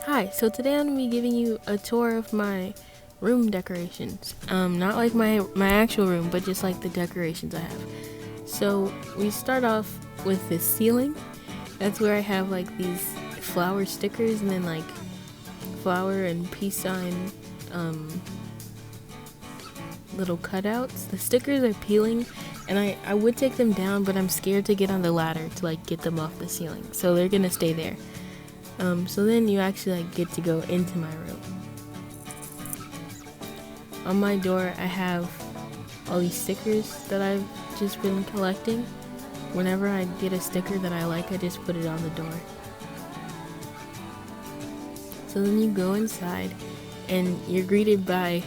Hi, so today I'm going to be giving you a tour of my room decorations. Not like my actual room, but just like the decorations I have. So we start off with the ceiling. That's where I have like these flower stickers and then like flower and peace sign little cutouts. The stickers are peeling and I would take them down, but I'm scared to get on the ladder to like get them off the ceiling. So they're gonna stay there. So then you actually like get to go into my room. On my door I have all these stickers that I've just been collecting. Whenever I get a sticker that I like, I just put it on the door. So then you go inside and you're greeted by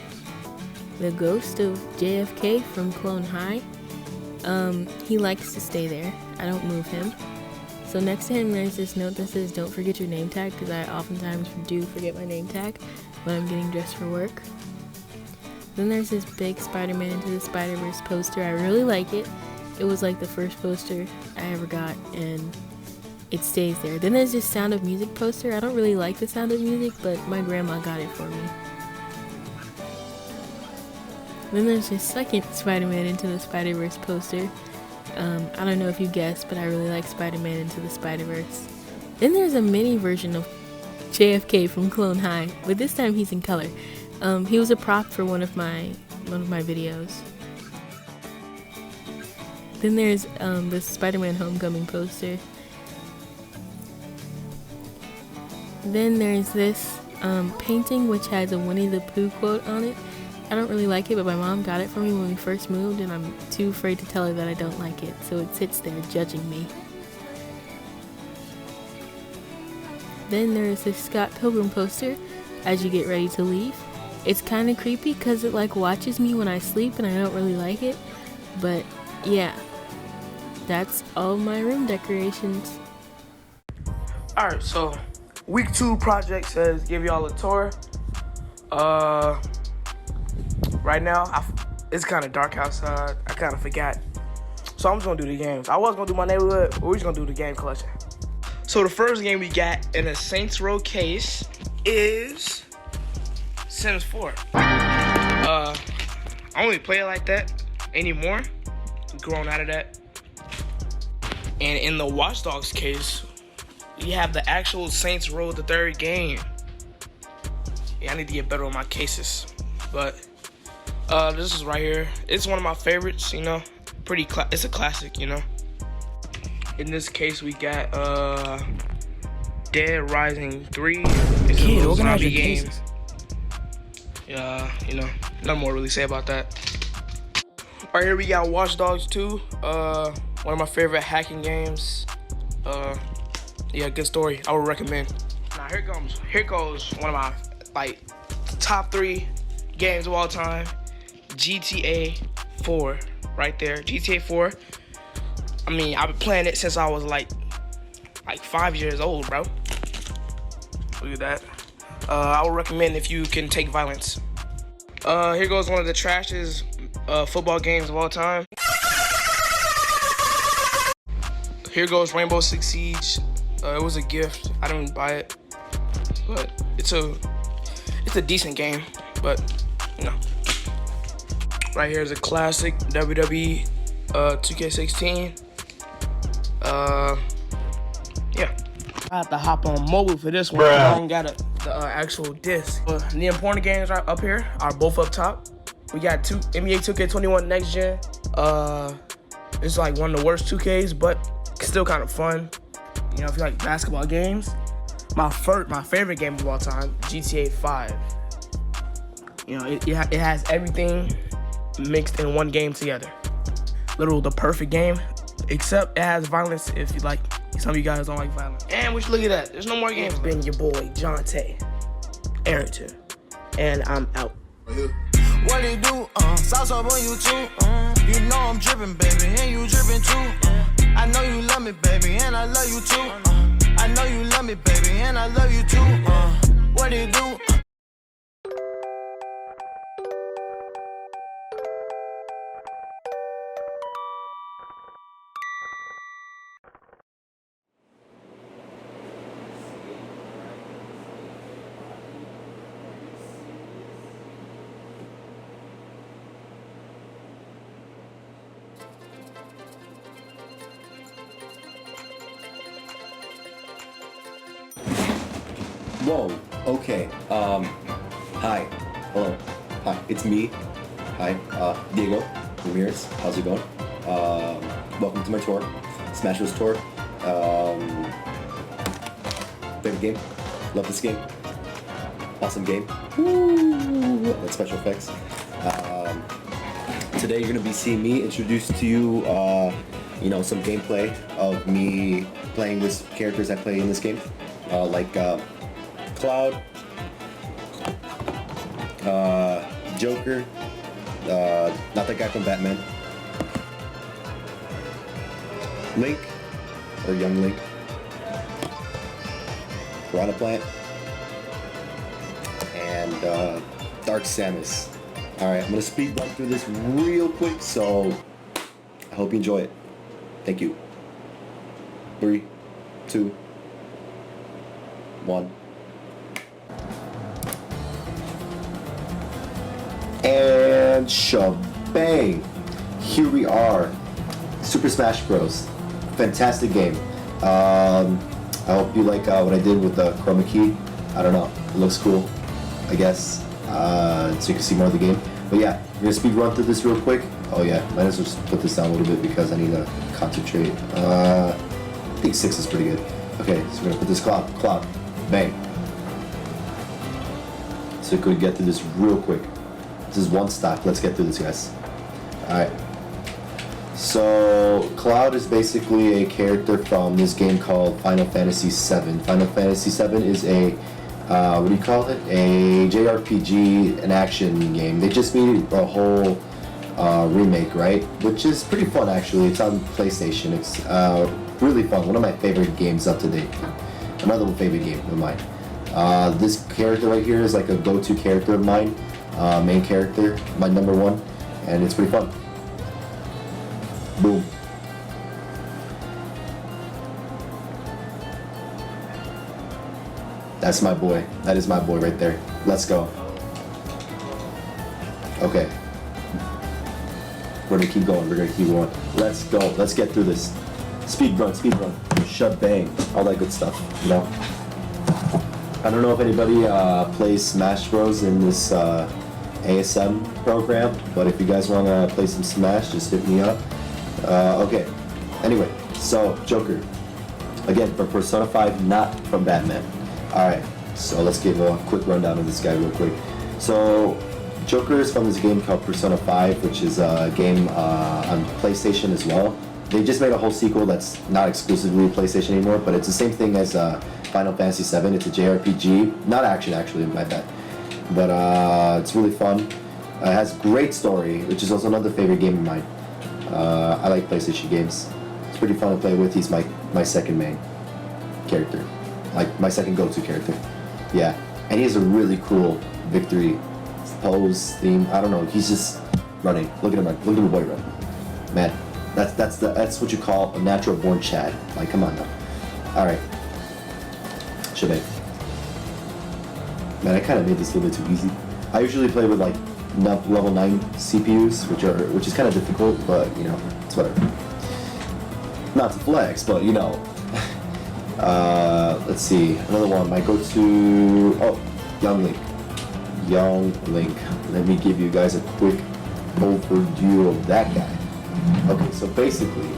the ghost of JFK from Clone High. He likes to stay there. I don't move him. So next to him there's this note that says don't forget your name tag, because I oftentimes do forget my name tag when I'm getting dressed for work. Then there's this big Spider-Man Into the Spider-Verse poster. I really like it. It was like the first poster I ever got and it stays there. Then there's this Sound of Music poster. I don't really like the Sound of Music, but my grandma got it for me. Then there's this second Spider-Man Into the Spider-Verse poster. I don't know if you guessed, but I really like Spider-Man Into the Spider-Verse. Then there's a mini version of JFK from Clone High, but this time he's in color. He was a prop for one of my videos. Then there's the Spider-Man Homecoming poster. Then there's this painting which has a Winnie the Pooh quote on it. I don't really like it, but my mom got it for me when we first moved, and I'm too afraid to tell her that I don't like it, so it sits there judging me. Then there's this Scott Pilgrim poster as you get ready to leave. It's kind of creepy because it like watches me when I sleep, and I don't really like it, but yeah, that's all my room decorations. Alright, so week 2 project says give y'all a tour. Right now, it's kind of dark outside. I kind of forgot. So I'm just going to do the games. I was going to do my neighborhood, but we're just going to do the game collection. So the first game we got in a Saints Row case is Sims 4. I don't really play it like that anymore. I've grown out of that. And in the Watch Dogs case, we have the actual Saints Row the third game. Yeah, I need to get better on my cases. But this is right here. It's one of my favorites, you know. It's a classic, you know. In this case, we got Dead Rising 3. It's a little zombie game. Cases. Yeah, you know, nothing more to really say about that. Right here we got Watch Dogs 2. One of my favorite hacking games. Yeah, good story. I would recommend. Now here goes one of my like top 3 games of all time. GTA 4, right there. GTA 4. I mean, I've been playing it since I was like 5 years old, bro. Look at that. I would recommend if you can take violence. Here goes one of the trashiest football games of all time. Here goes Rainbow Six Siege. It was a gift. I didn't buy it, but it's a decent game. But you know, right here is a classic WWE 2K16. Yeah. I have to hop on mobile for this one. I don't got the actual disc. The important games right up here are both up top. We got NBA 2K21 Next Gen. It's like one of the worst 2Ks, but still kind of fun. You know, if you like basketball games. My favorite game of all time, GTA 5. You know, it has everything mixed in one game together. Literally the perfect game, except it has violence if you like. Some of you guys don't like violence. And we should look at that. There's no more games. It's been your boy, Jonte Arrington. And I'm out. What it do? Sauce up on you too. You know I'm dripping, baby, and you dripping too. I know you love me, baby, and I love you too. I know you love me, baby, and I love you too. What it do? Whoa, okay. Hi. Hello. Hi, it's me. Hi, Diego Ramirez. How's it going? Welcome to my tour. Smash Bros. Tour. Favorite game. Love this game. Awesome game. Woo! That's special effects. Today you're gonna be seeing me introduce to you, some gameplay of me playing with characters I play in this game, like Cloud, Joker, not that guy from Batman, Link, or Young Link, Piranha Plant, and Dark Samus. Alright, I'm gonna speed run through this real quick, so I hope you enjoy it. Thank you. 3, 2, 1. And shabang! Here we are. Super Smash Bros. Fantastic game. I hope you like what I did with the chroma key. I don't know. It looks cool, I guess. So you can see more of the game. But yeah, we're gonna speed run through this real quick. Oh yeah, might as well just put this down a little bit because I need to concentrate. I think 6 is pretty good. Okay, so we're gonna put this cloud, bang. So we could get through this real quick. This is one stop. Let's get through this, guys. Alright. So, Cloud is basically a character from this game called Final Fantasy VII. Final Fantasy VII is a, what do you call it? A JRPG, an action game. They just made a whole remake, right? Which is pretty fun, actually. It's on PlayStation. It's really fun. One of my favorite games up to date. Another favorite game of mine. This character right here is like a go-to character of mine. Main character, my number one. And it's pretty fun. Boom. That's my boy. That is my boy right there. Let's go. Okay. We're gonna keep going. We're gonna keep going. Let's go. Let's get through this. Speed run. Shut bang. All that good stuff, you know? I don't know if anybody plays Smash Bros. In this ASM program, but if you guys wanna play some Smash, just hit me up. Okay. Anyway, so Joker. Again, from Persona 5, not from Batman. Alright, so let's give a quick rundown of this guy real quick. So, Joker is from this game called Persona 5, which is a game on PlayStation as well. They just made a whole sequel that's not exclusively PlayStation anymore, but it's the same thing as Final Fantasy VII. It's a JRPG, not action actually, my bad. But it's really fun. It has great story, which is also another favorite game of mine. I like PlayStation games. It's pretty fun to play with. He's my second main character. Like my second go-to character. Yeah. And he has a really cool victory pose theme. I don't know. He's just running. Look at him run. Look at the boy run. Man, that's what you call a natural born Chad. Like, come on now. Alright. Shebang. Man, I kinda made this a little bit too easy. I usually play with like level 9 CPUs, which is kinda difficult, but you know, it's whatever. Not to flex, but you know. Let's see, another one, my go-to, Young Link. Let me give you guys a quick overview of that guy. Okay, so basically,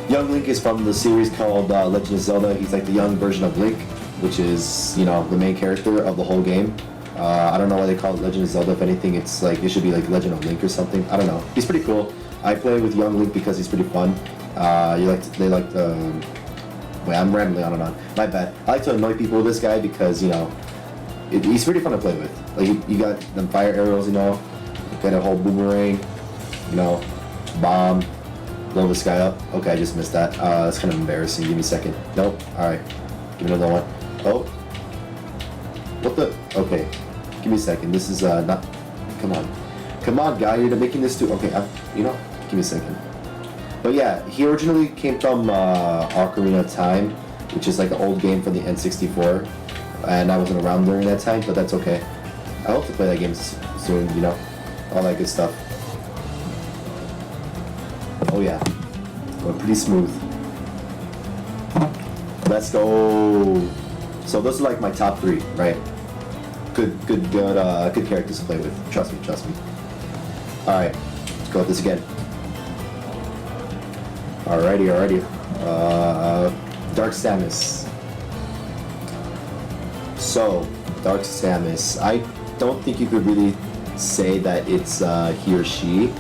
Young Link is from the series called Legend of Zelda. He's like the young version of Link, which is, you know, the main character of the whole game. I don't know why they call it Legend of Zelda. If anything, it's like, it should be like Legend of Link or something. I don't know. He's pretty cool. I play with Young Link because he's pretty fun. Wait, I'm rambling on and on. My bad. I like to annoy people with this guy because, you know, he's pretty fun to play with. Like, you got them fire arrows, you know, you got a whole boomerang, you know, bomb, blow this guy up. Okay, I just missed that. That's kind of embarrassing. Give me a second. Nope. Alright. Give me another one. Oh. What the? Okay. Give me a second. This is, not... Come on. Come on, guy. You're making this too... Okay, you know, give me a second. But yeah, he originally came from Ocarina of Time, which is like an old game from the N64, and I wasn't around during that time, but that's okay. I hope to play that game soon, you know, all that good stuff. Oh yeah, going pretty smooth. Let's go. So those are like my top 3, right? Good characters to play with. Trust me. All right, let's go with this again. Alrighty. Dark Samus. So, Dark Samus. I don't think you could really say that it's he or she.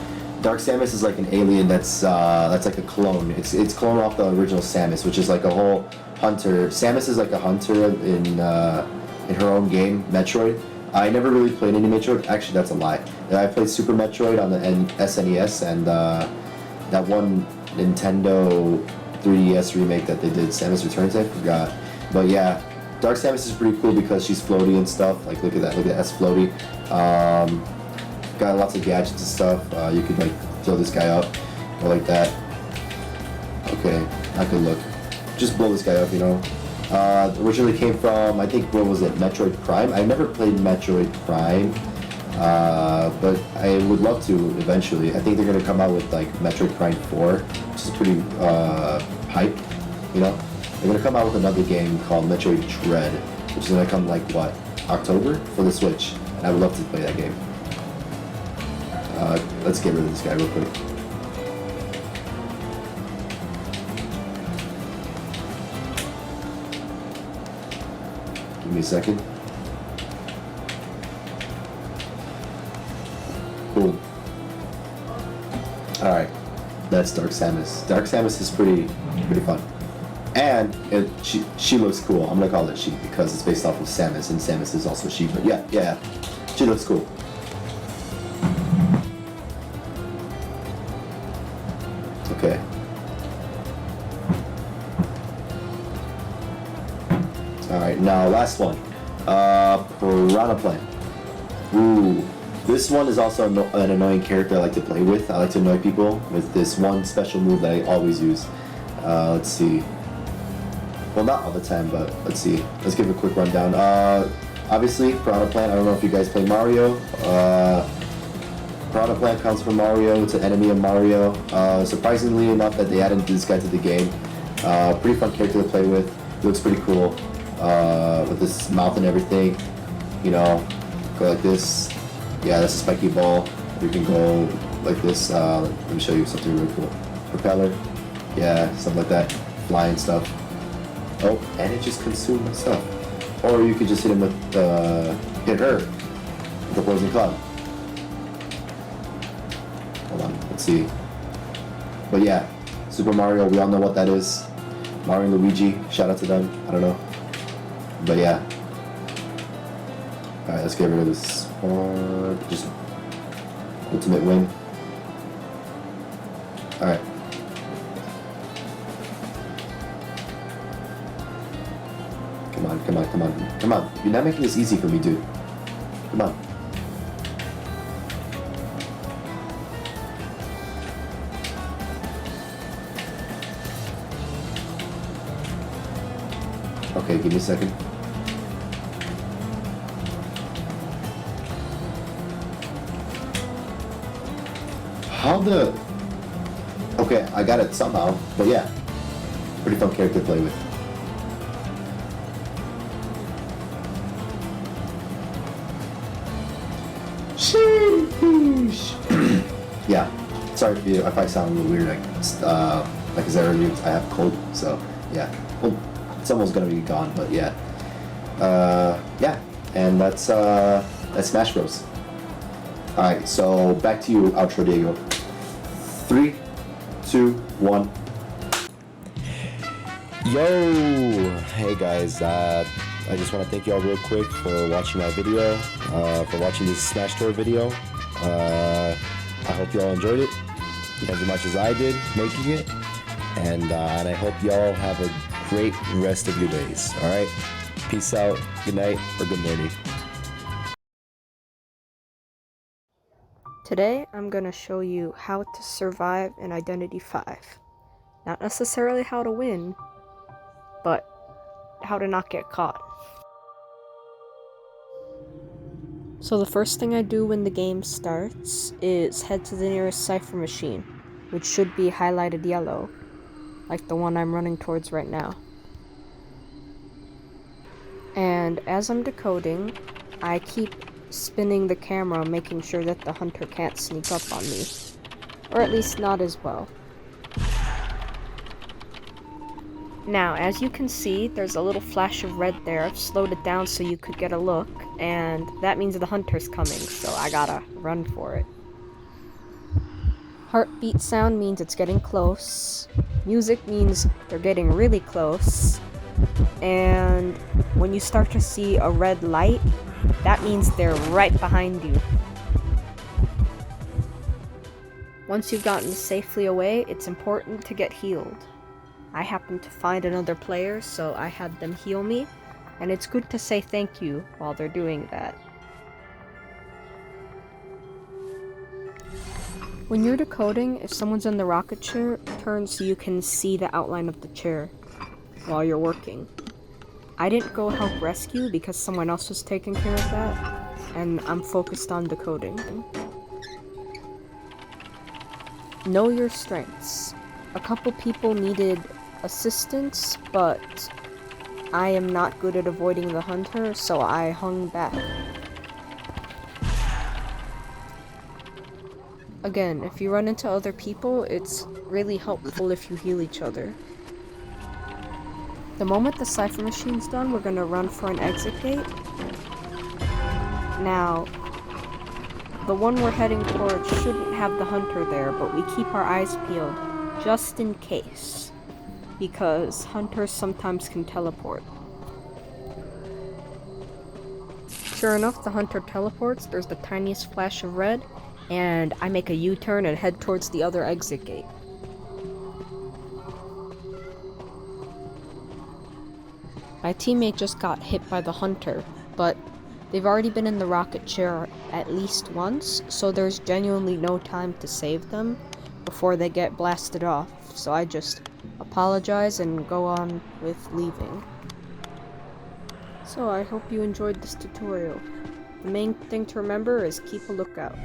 Dark Samus is like an alien that's like a clone. It's cloned off the original Samus, which is like a whole hunter. Samus is like a hunter in her own game, Metroid. I never really played any Metroid. Actually, that's a lie. I played Super Metroid on the SNES and that one Nintendo 3DS remake that they did, Samus Returns. I forgot, but yeah, Dark Samus is pretty cool because she's floaty and stuff. Like look at that S floaty. Got lots of gadgets and stuff. You could like throw this guy up or like that. Okay, not good look. Just blow this guy up, you know. Originally came from, I think, what was it, Metroid Prime? I never played Metroid Prime, but I would love to eventually. I think they're gonna come out with like Metroid Prime 4, which is pretty hype, you know. They're gonna come out with another game called Metroid Dread, which is gonna come like what, October for the Switch, and I would love to play that game. Let's get rid of this guy real quick. Give me a second. Cool. Alright. That's Dark Samus. Dark Samus is pretty fun. And she looks cool. I'm gonna call it she because it's based off of Samus, and Samus is also she, but yeah. She looks cool. Okay. Alright, now last one. Piranha Plant. Ooh. This one is also an annoying character I like to play with. I like to annoy people with this one special move that I always use. Let's see. Well, not all the time, but let's see. Let's give a quick rundown. Obviously, Piranha Plant, I don't know if you guys play Mario. Piranha Plant comes from Mario. It's an enemy of Mario. Surprisingly enough that they added this guy to the game. Pretty fun character to play with. Looks pretty cool. With this mouth and everything. You know, go like this. Yeah, that's a spiky ball. You can go like this. Let me show you something really cool. Propeller. Yeah, something like that. Flying stuff. Oh, and it just consumed my stuff. Or you could just hit him with, hit her with the poison cloud. Hold on, let's see. But yeah, Super Mario, we all know what that is. Mario and Luigi, shout out to them. I don't know. But yeah. Alright, let's get rid of this. Just ultimate win. Alright. Come on. You're not making this easy for me, dude. Come on. Okay, give me a second. How the... Okay, I got it somehow, but yeah. Pretty fun character to play with. Yeah, sorry if I sound a little weird. Like as I have a cold, so yeah. Well, it's almost gonna be gone, but yeah. Yeah, and that's Smash Bros. All right, so back to you, outro Diego. 3, 2, 1. Yo, hey guys. I just want to thank y'all real quick for watching my video, for watching this Smash Tour video. I hope y'all enjoyed it as much as I did making it, and I hope y'all have a great rest of your days. All right, peace out, good night, or good morning. Today, I'm going to show you how to survive in Identity 5. Not necessarily how to win, but how to not get caught. So the first thing I do when the game starts is head to the nearest cipher machine, which should be highlighted yellow, like the one I'm running towards right now. And as I'm decoding, I keep spinning the camera, making sure that the hunter can't sneak up on me. Or at least not as well. Now, as you can see, there's a little flash of red there. I've slowed it down so you could get a look, and that means the hunter's coming, so I gotta run for it. Heartbeat sound means it's getting close. Music means they're getting really close. And when you start to see a red light, that means they're right behind you. Once you've gotten safely away, it's important to get healed. I happened to find another player, so I had them heal me, and it's good to say thank you while they're doing that. When you're decoding, if someone's in the rocket chair, turn so you can see the outline of the chair while you're working. I didn't go help rescue because someone else was taking care of that, and I'm focused on decoding. Know your strengths. A couple people needed assistance, but I am not good at avoiding the hunter, so I hung back. Again, if you run into other people, it's really helpful if you heal each other. The moment the cipher machine's done, we're gonna run for an exit gate. Now, the one we're heading towards shouldn't have the hunter there, but we keep our eyes peeled, just in case. Because hunters sometimes can teleport. Sure enough, the hunter teleports, there's the tiniest flash of red, and I make a U-turn and head towards the other exit gate. My teammate just got hit by the hunter, but they've already been in the rocket chair at least once, so there's genuinely no time to save them before they get blasted off, so I just apologize and go on with leaving. So I hope you enjoyed this tutorial. The main thing to remember is keep a lookout.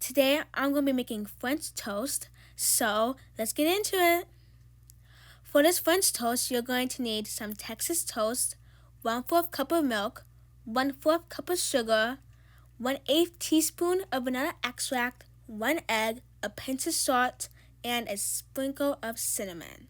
Today I'm going to be making French toast, so let's get into it. For this French toast, you're going to need some Texas toast, 1/4 cup of milk, 1/4 cup of sugar, 1/8 teaspoon of vanilla extract, 1 egg, a pinch of salt, and a sprinkle of cinnamon.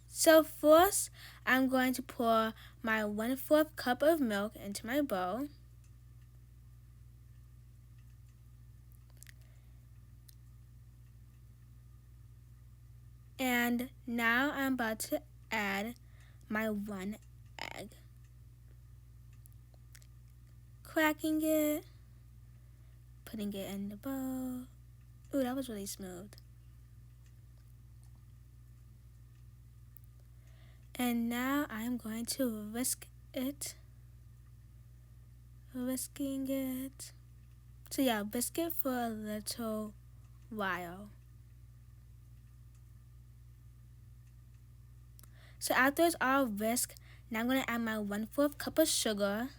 So first, I'm going to pour my 1/4 cup of milk into my bowl. And now I'm about to add my 1 egg. Cracking it, putting it in the bowl. Ooh, that was really smooth. And now I'm going to whisk it. Whisking it. So yeah, whisk it for a little while. So after it's all whisked, now I'm going to add my 1/4 cup of sugar.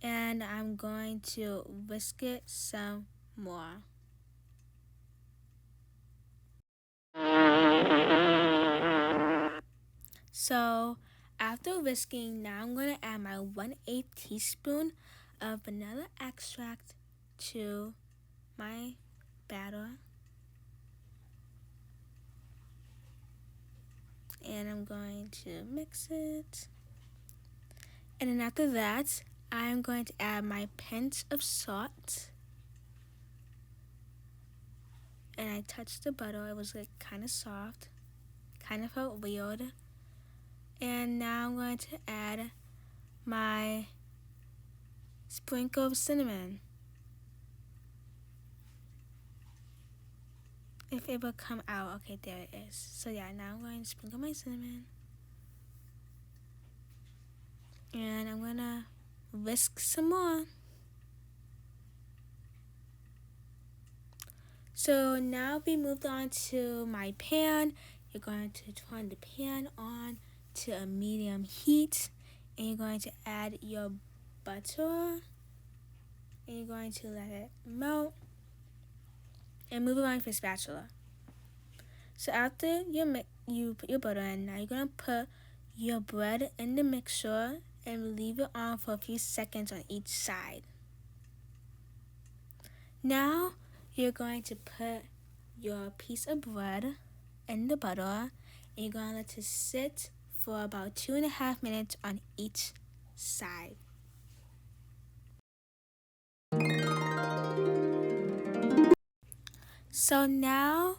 And I'm going to whisk it some more. So after whisking, now I'm going to add my 1/8 teaspoon of vanilla extract to my batter. And I'm going to mix it. And then after that, I'm going to add my pinch of salt. And I touched the butter. It was like kind of soft. Kind of felt weird. And now I'm going to add my sprinkle of cinnamon. If it will come out, okay, there it is. So yeah, now I'm going to sprinkle my cinnamon. And I'm going to whisk some more. So now we moved on to my pan. You're going to turn the pan on to a medium heat. And you're going to add your butter. And you're going to let it melt. And move around with a spatula. So after you put your butter in, now you're going to put your bread in the mixture and leave it on for a few seconds on each side. Now you're going to put your piece of bread in the butter and you're going to let it sit for about 2.5 minutes on each side. So now,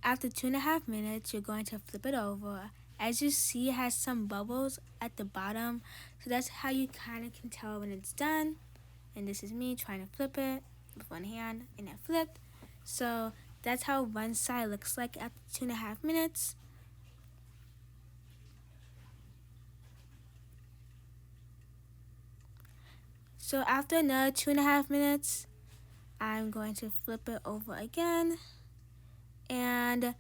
after 2.5 minutes, you're going to flip it over. As you see, it has some bubbles at the bottom. So that's how you kind of can tell when it's done. And this is me trying to flip it with one hand and it flipped. So that's how one side looks like after 2.5 minutes. So after another 2.5 minutes, I'm going to flip it over again. And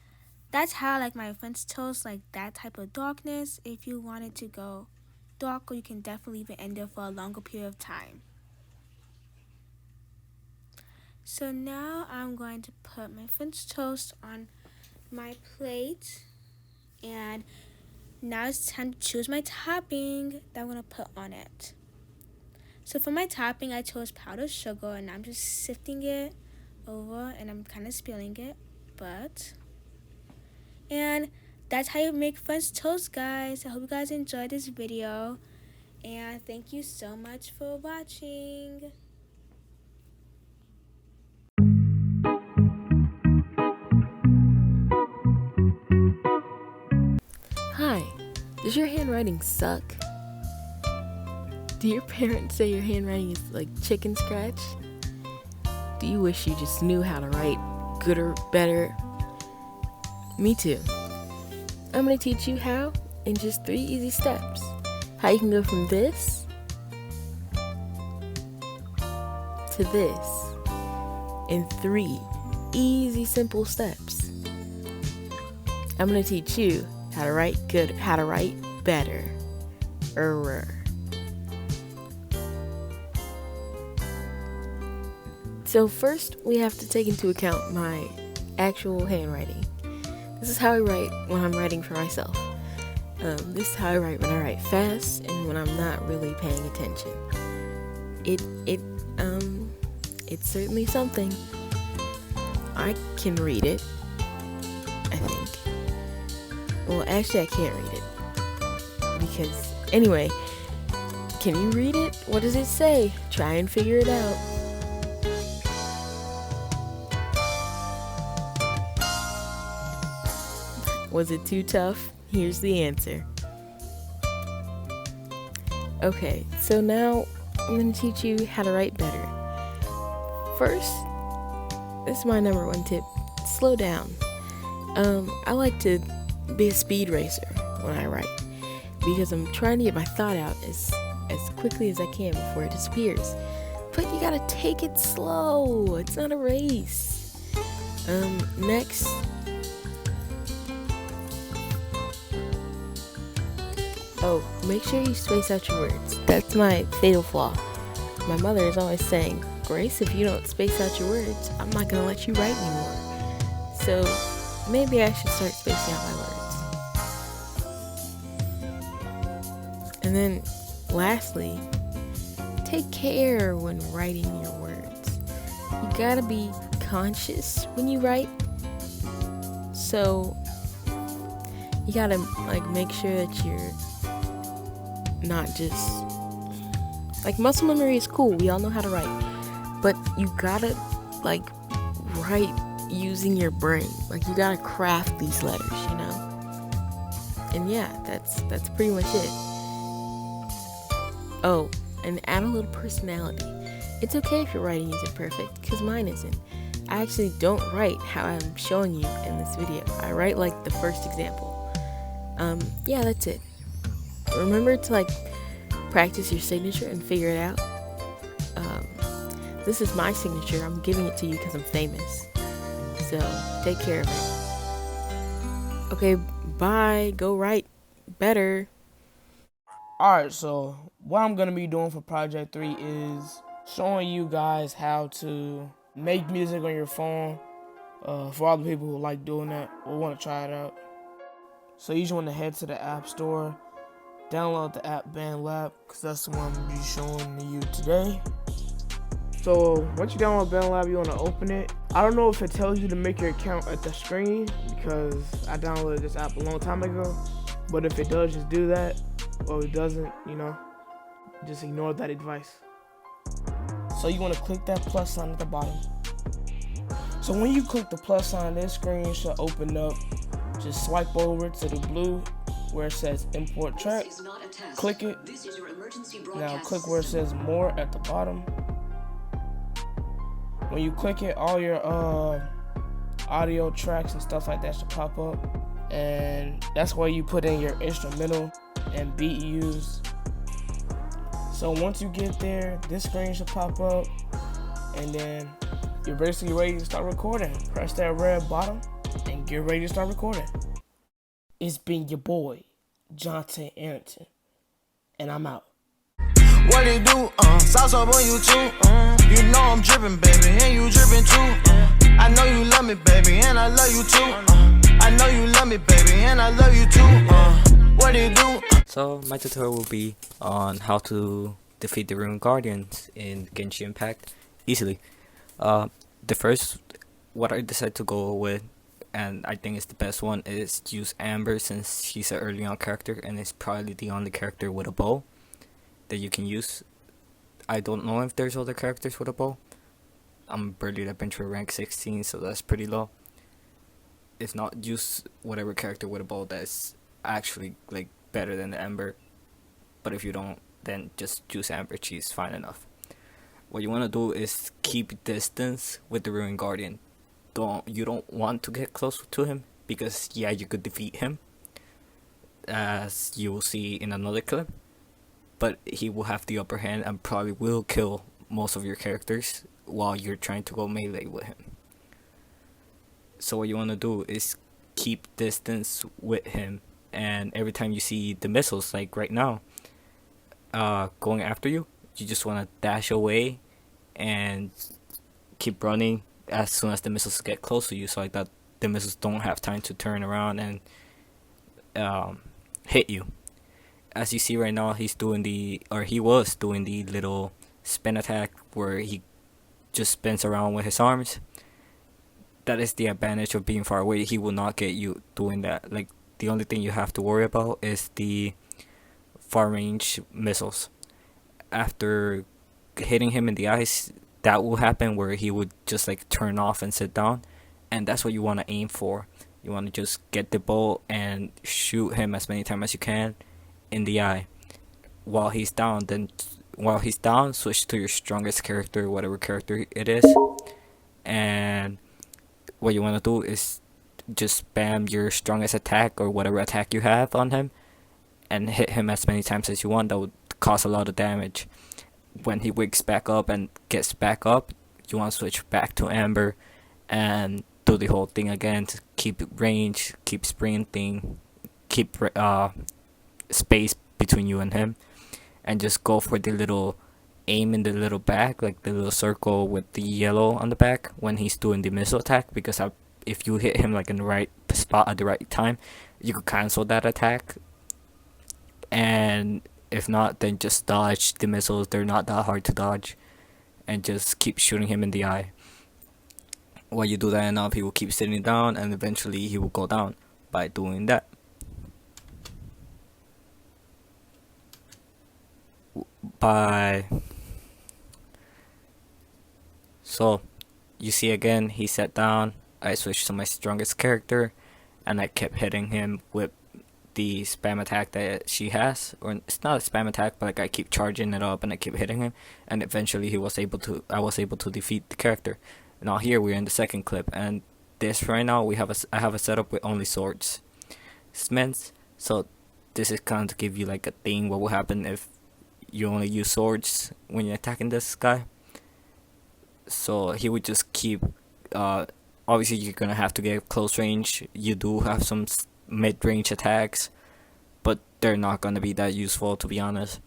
that's how I like my French toast, like that type of darkness. If you want it to go darker, you can definitely leave it in there for a longer period of time. So now I'm going to put my French toast on my plate. And now it's time to choose my topping that I'm going to put on it. So for my topping, I chose powdered sugar, and I'm just sifting it over, and I'm kind of spilling it, and that's how you make French toast, guys. I hope you guys enjoyed this video, and thank you so much for watching. Hi, does your handwriting suck? Do your parents say your handwriting is like chicken scratch? Do you wish you just knew how to write gooder, better? Me too. I'm going to teach you how in just 3 easy steps. How you can go from this to this in 3 easy, simple steps. I'm going to teach you how to write good, how to write better. So first, we have to take into account my actual handwriting. This is how I write when I'm writing for myself. This is how I write when I write fast and when I'm not really paying attention. It's certainly something. I can read it, I think. Well, actually, I can't read it. Because, anyway, can you read it? What does it say? Try and figure it out. Was it too tough? Here's the answer. Okay, so now I'm going to teach you how to write better. First, this is my number one tip. Slow down. I like to be a speed racer when I write because I'm trying to get my thought out as quickly as I can before it disappears. But you gotta take it slow. It's not a race. Next. Oh, make sure you space out your words. That's my fatal flaw. My mother is always saying, Grace, if you don't space out your words, I'm not gonna let you write anymore. So maybe I should start spacing out my words. And then lastly, take care when writing your words. You gotta be conscious when you write. So you gotta make sure that you're not just muscle memory is cool. We all know how to write, but you gotta write using your brain. You gotta craft these letters, And yeah, that's pretty much it. Oh, and add a little personality. It's okay if your writing isn't perfect, because mine isn't. I actually don't write how I'm showing you in this video. I write the first example. Yeah, that's it. Remember to practice your signature and figure it out. This is my signature. I'm giving it to you because I'm famous. So take care of it. Okay, bye. Go write better. Alright, so what I'm going to be doing for Project 3 is showing you guys how to make music on your phone. For all the people who like doing that or want to try it out. So you just want to head to the App Store, download the app BandLab, because that's the one I'm going to be showing you today. So once you download BandLab, you want to open it. I don't know if it tells you to make your account at the screen, because I downloaded this app a long time ago. But if it does, just do that. Or it doesn't, just ignore that advice. So you want to click that plus sign at the bottom. So when you click the plus sign, this screen should open up. Just swipe over to the blue where it says import track. Click it. Now click where it says more at the bottom. When you click it, all your audio tracks and stuff like that should pop up, and that's where you put in your instrumental and beat used. So once you get there, this screen should pop up, and then you're basically ready to start recording. Press that red button and get ready to start recording. It's been your boy, Jonathan Arrington, and I'm out. What it do? Sauce up on you too. You know I'm drippin', baby, and you drippin' too. I know you love me, baby, and I love you too. I know you love me, baby, and I love you too. What it do? So my tutorial will be on how to defeat the Ruined Guardians in Genshin Impact easily. The first, what I decided to go with, and I think it's the best one, is use Amber, since she's an early on character and it's probably the only character with a bow that you can use. I don't know if there's other characters with a bow. I'm barely adventurer rank 16, so that's pretty low. If not, use whatever character with a bow that's actually better than the Ember. But if you don't, then just use Amber. She's fine enough. What you want to do is keep distance with the Ruined Guardian. You don't want to get close to him, because yeah, you could defeat him, as you will see in another clip. But he will have the upper hand and probably will kill most of your characters while you're trying to go melee with him. So what you want to do is keep distance with him, and every time you see the missiles, like right now, going after you, you just want to dash away and keep running as soon as the missiles get close to you, so like that the missiles don't have time to turn around and hit you. As you see right now, he was doing the little spin attack where he just spins around with his arms. That is the advantage of being far away. He will not get you doing that. Like, the only thing you have to worry about is the far range missiles. After hitting him in the eyes, that will happen where he would just like turn off and sit down, and that's what you want to aim for. You want to just get the bolt and shoot him as many times as you can in the eye while he's down. Then while he's down, switch to your strongest character, whatever character it is, and what you want to do is just spam your strongest attack or whatever attack you have on him and hit him as many times as you want. That would cause a lot of damage. When he wakes back up and gets back up, you want to switch back to Amber and do the whole thing again to keep range, keep sprinting, keep space between you and him, and just go for the little aim in the little back, like the little circle with the yellow on the back when he's doing the missile attack, because if you hit him like in the right spot at the right time, you could cancel that attack. And if not, then just dodge the missiles. They're not that hard to dodge, and just keep shooting him in the eye. While you do that enough, he will keep sitting down, and eventually he will go down by doing that. So you see again, he sat down. I switched to my strongest character, and I kept hitting him with the spam attack that she has, or it's not a spam attack, but like I keep charging it up and I keep hitting him, and eventually I was able to defeat the character. Now here we're in the second clip, and this right now I have a setup with only swords, smiths. So this is kind of to give you like a thing what will happen if you only use swords when you're attacking this guy. So he would just keep obviously you're gonna have to get close range. You do have some mid-range attacks, but they're not gonna be that useful, to be honest.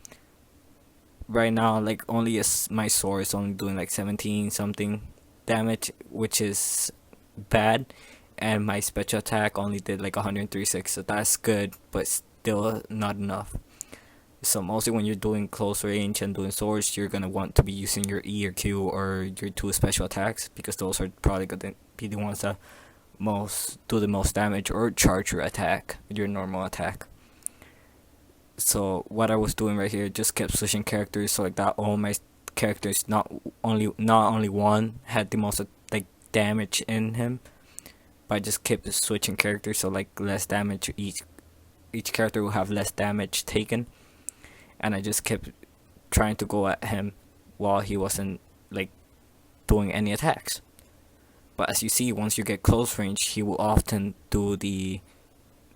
Right now, like, only my sword is only doing like 17 something damage, which is bad, and my special attack only did like 136, so that's good, but still not enough. So mostly when you're doing close range and doing swords, you're gonna want to be using your E or Q or your 2 special attacks, because those are probably gonna be the ones that do the most damage, or charge your attack, your normal attack. So what I was doing right here, just kept switching characters, so like that all my characters, not only one had the most like damage in him, but I just kept switching characters, so like less damage. Each character will have less damage taken, and I just kept trying to go at him while he wasn't like doing any attacks. But as you see, once you get close range, he will often do the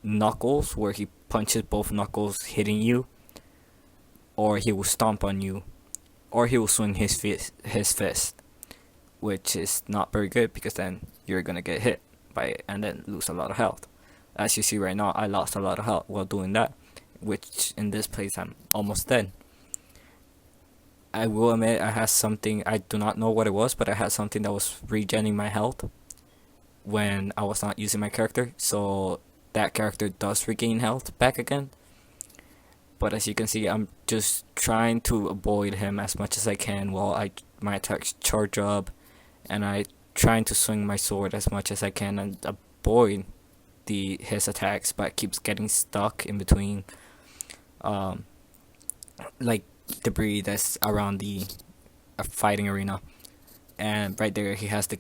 knuckles, where he punches both knuckles hitting you, or he will stomp on you, or he will swing his fist, which is not very good, because then you're gonna get hit by it and then lose a lot of health. As you see right now, I lost a lot of health while doing that, which in this place I'm almost dead. I will admit I had something, I do not know what it was, but I had something that was regenerating my health when I was not using my character, so that character does regain health back again. But as you can see, I'm just trying to avoid him as much as I can while my attacks charge up, and I trying to swing my sword as much as I can and avoid his attacks, but it keeps getting stuck in between like debris that's around the fighting arena. And right there he has the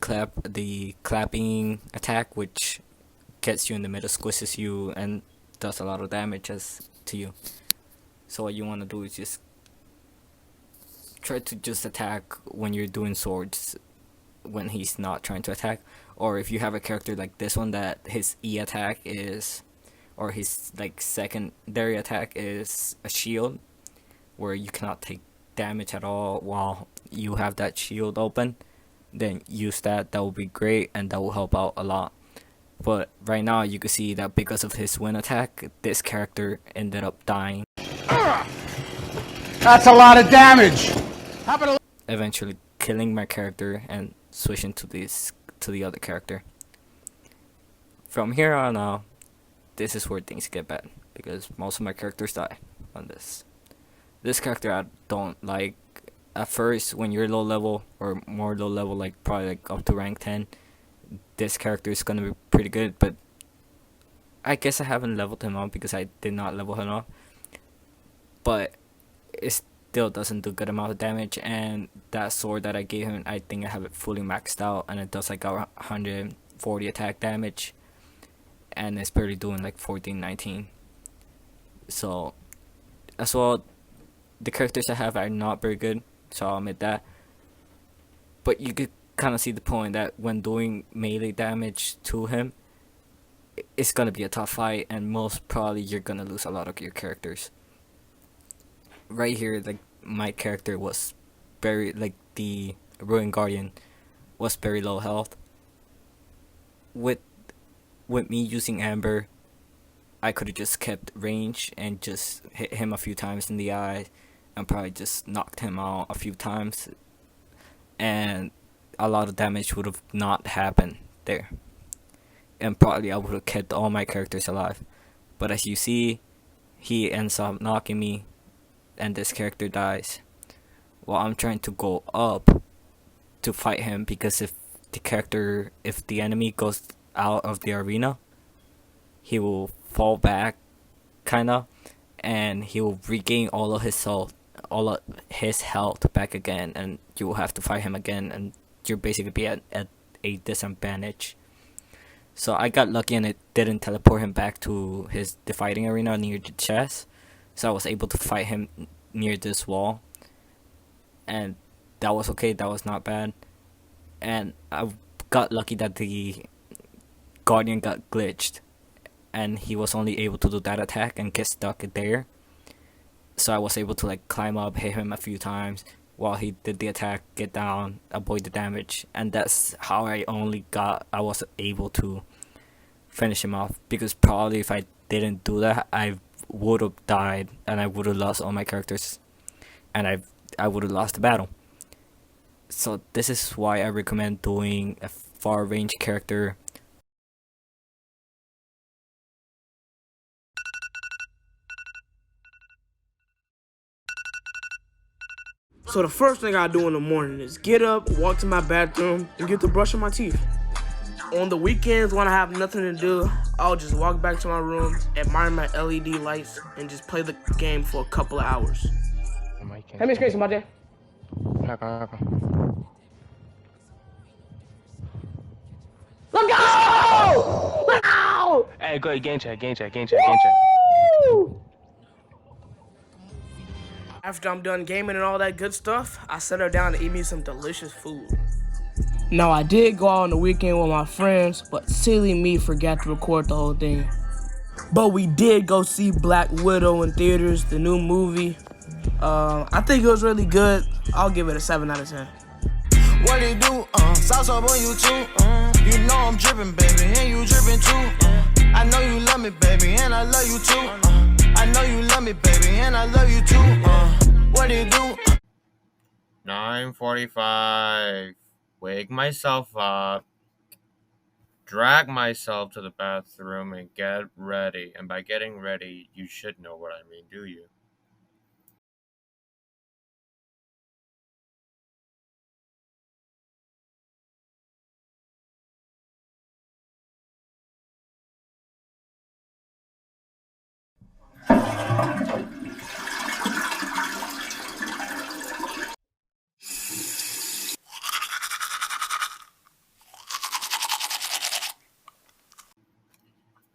clapping attack, which gets you in the middle, squishes you, and does a lot of damage to you. So what you want to do is just try to just attack when you're doing swords, when he's not trying to attack. Or if you have a character like this one that his E attack is, or his like secondary attack is a shield, where you cannot take damage at all while you have that shield open, then use that. That will be great, and that will help out a lot. But right now you can see that because of his wind attack, this character ended up dying. That's a lot of damage. Eventually killing my character and switching to the other character. From here on out, this is where things get bad because most of my characters die on this. This character I don't like. At first, when you're low level or more low level, like probably like up to rank 10, this character is gonna be pretty good. But I guess I haven't leveled him up because I did not level him up. But it still doesn't do good amount of damage, and that sword that I gave him, I think I have it fully maxed out, and it does like 140 attack damage, and it's barely doing like 14, 19. So as well, the characters I have are not very good, so I'll admit that. But you could kind of see the point that when doing melee damage to him, it's gonna be a tough fight, and most probably you're gonna lose a lot of your characters. Right here, like my character was very, like the Ruin Guardian was very low health. With me using Amber, I could have just kept range and just hit him a few times in the eye and probably just knocked him out a few times, and a lot of damage would have not happened there, and probably I would have kept all my characters alive. But as you see, he ends up knocking me and this character dies while I'm trying to go up to fight him, because if the enemy goes out of the arena, he will fall back kinda, and he will regain all of his health back again, and you will have to fight him again, and you'll basically be at a disadvantage. So I got lucky and it didn't teleport him back to the fighting arena near the chest, so I was able to fight him near this wall, and that was okay, that was not bad. And I got lucky that the Guardian got glitched, and he was only able to do that attack and get stuck there. So I was able to like climb up, hit him a few times while he did the attack, get down, avoid the damage, and that's how I was able to finish him off. Because probably if I didn't do that, I would have died and I would have lost all my characters, and I would have lost the battle. So this is why I recommend doing a far range character. So the first thing I do in the morning is get up, walk to my bathroom, and get to brushing my teeth. On the weekends when I have nothing to do, I'll just walk back to my room, admire my LED lights, and just play the game for a couple of hours. Hey, Miss Grace, my day. Let's go! Let's go! Hey, go ahead, game chat. After I'm done gaming and all that good stuff, I settle down to eat me some delicious food. Now, I did go out on the weekend with my friends, but silly me forgot to record the whole thing. But we did go see Black Widow in theaters, the new movie. I think it was really good. I'll give it a 7 out of 10. What it do? Sauce up on you too. You know I'm dripping, baby, and you dripping too. I know you love me, baby, and I love you too. I know you love me, baby, and I love you too. What it do? 9:45. Wake myself up. Drag myself to the bathroom and get ready. And by getting ready, you should know what I mean, do you?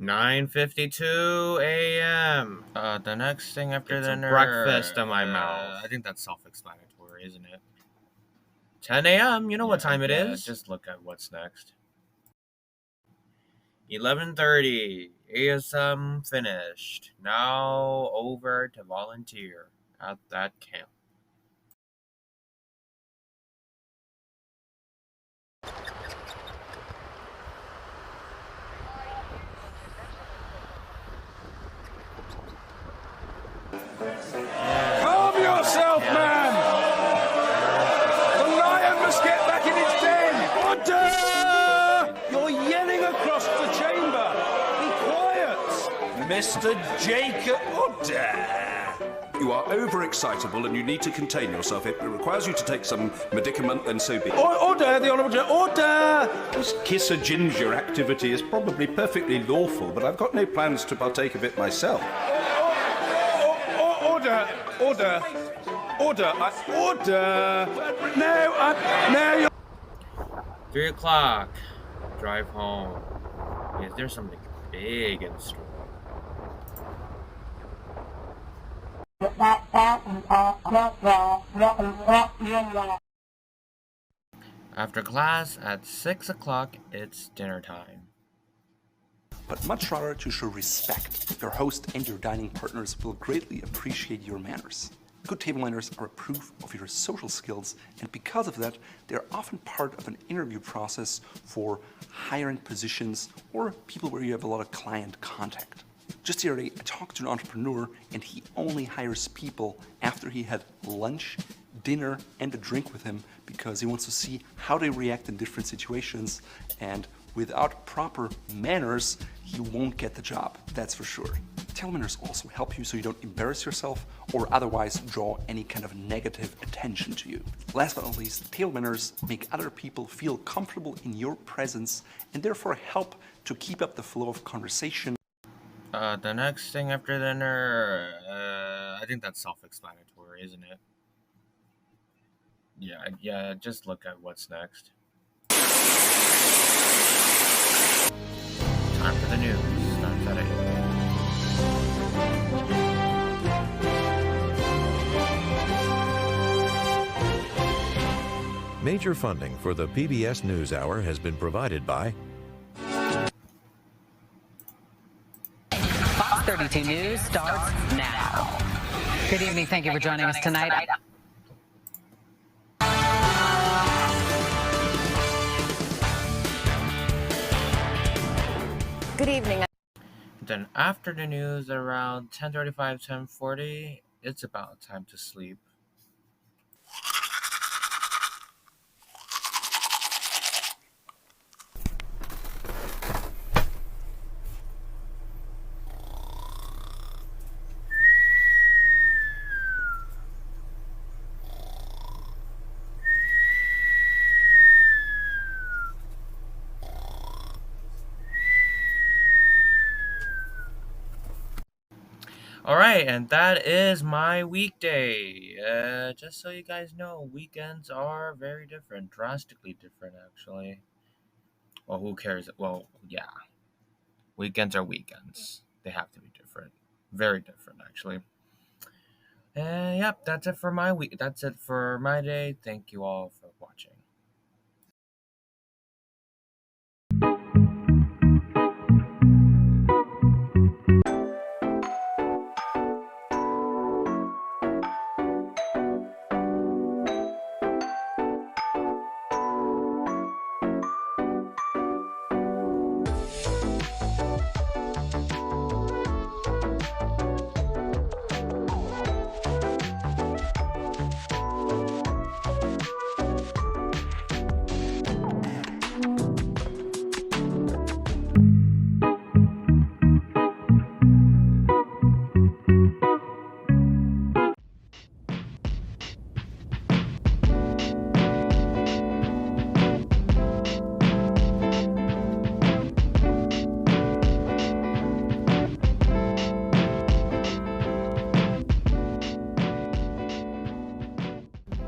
$9:52 a.m. The next thing after dinner, breakfast in my mouth. I think that's self-explanatory, isn't it? 10 a.m. You know what time it is. Just look at what's next. 11:30. ASM finished. Now over to volunteer at that camp. Calm yourself, man! The lion must get back in its den! Mr. Jacob Order. You are overexcitable and you need to contain yourself. It requires you to take some medicament, and so be it. Order, the Honourable Order! This kiss a ginger activity is probably perfectly lawful, but I've got no plans to partake of it myself. Order! Order! Order! No, you're... 3 o'clock. Drive home. Is there something big in store? After class at 6 o'clock, it's dinner time. But much rather to show respect. Your host and your dining partners will greatly appreciate your manners. Good table manners are a proof of your social skills, and because of that, they're often part of an interview process for hiring positions or people where you have a lot of client contact. Just the other day, I talked to an entrepreneur, and he only hires people after he had lunch, dinner, and a drink with him because he wants to see how they react in different situations, and without proper manners, he won't get the job, that's for sure. Table manners also help you so you don't embarrass yourself or otherwise draw any kind of negative attention to you. Last but not least, table manners make other people feel comfortable in your presence and therefore help to keep up the flow of conversation. The next thing after dinner, I think that's self-explanatory, isn't it? Yeah, just look at what's next. Time for the news. Starts at 8. Major funding for the PBS NewsHour has been provided by Fox 32 News starts now. Good evening. Thank you for joining us tonight. Good evening. Then after the news around 10:35, 10:40, it's about time to sleep. Alright, and that is my weekday. Just so you guys know, weekends are very different. Drastically different, actually. Well, who cares? Well, yeah. Weekends are weekends. They have to be different. Very different, actually. And yep, that's it for my week. That's it for my day. Thank you all for watching.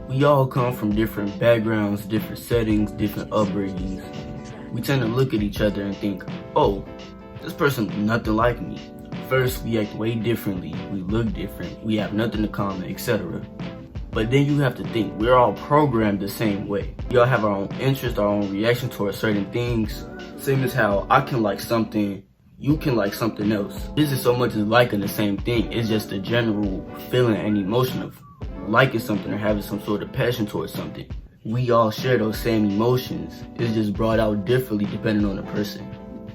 We all come from different backgrounds, different settings, different upbringings. We tend to look at each other and think, oh, this person's nothing like me. First, we act way differently, we look different, we have nothing in common, etc. But then you have to think, we're all programmed the same way. We all have our own interests, our own reaction towards certain things. Same as how I can like something, you can like something else. This is so much as liking the same thing, it's just a general feeling and emotion of liking something or having some sort of passion towards something. We all share those same emotions. It's just brought out differently depending on the person.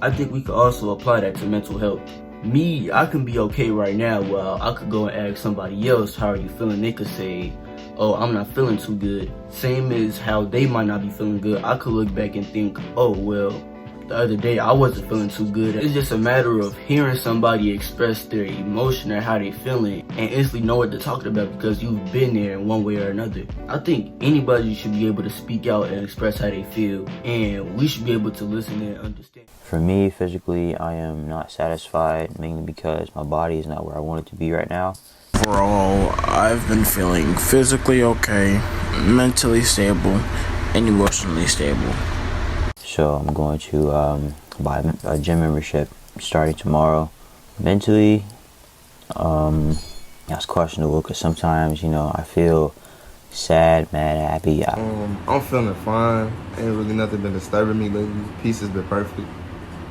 I think we could also apply that to mental health. Me, I can be okay right now while I could go and ask somebody else, how are you feeling? They could say, oh, I'm not feeling too good. Same as how they might not be feeling good. I could look back and think, oh, well, the other day I wasn't feeling too good. It's just a matter of hearing somebody express their emotion or how they feeling and instantly know what they're talking about because you've been there in one way or another. I think anybody should be able to speak out and express how they feel, and we should be able to listen and understand. For me, physically, I am not satisfied, mainly because my body is not where I want it to be right now. Overall, I've been feeling physically okay, mentally stable, and emotionally stable. So I'm going to buy a gym membership starting tomorrow. Mentally, that's questionable because sometimes, I feel sad, mad, happy. I'm feeling fine. Ain't really nothing been disturbing me lately. Peace has been perfect.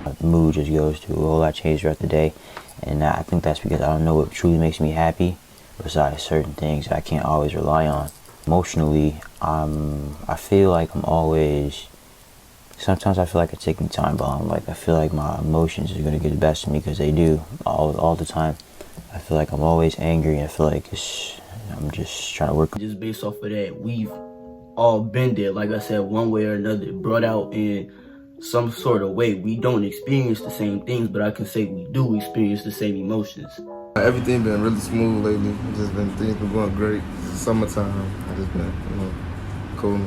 My mood just goes to a whole lot change throughout the day, and I think that's because I don't know what truly makes me happy besides certain things I can't always rely on. Emotionally, I feel like I'm always, sometimes I feel like a ticking time bomb. Like I feel like my emotions are going to get the best of me because they do all the time. I feel like I'm always angry. I feel like I'm just trying to work. Just based off of that, we've all been there, like I said, one way or another, brought out in some sort of way. We don't experience the same things, but I can say we do experience the same emotions. Everything been really smooth lately. Things been going great. Summertime, I just been, cool.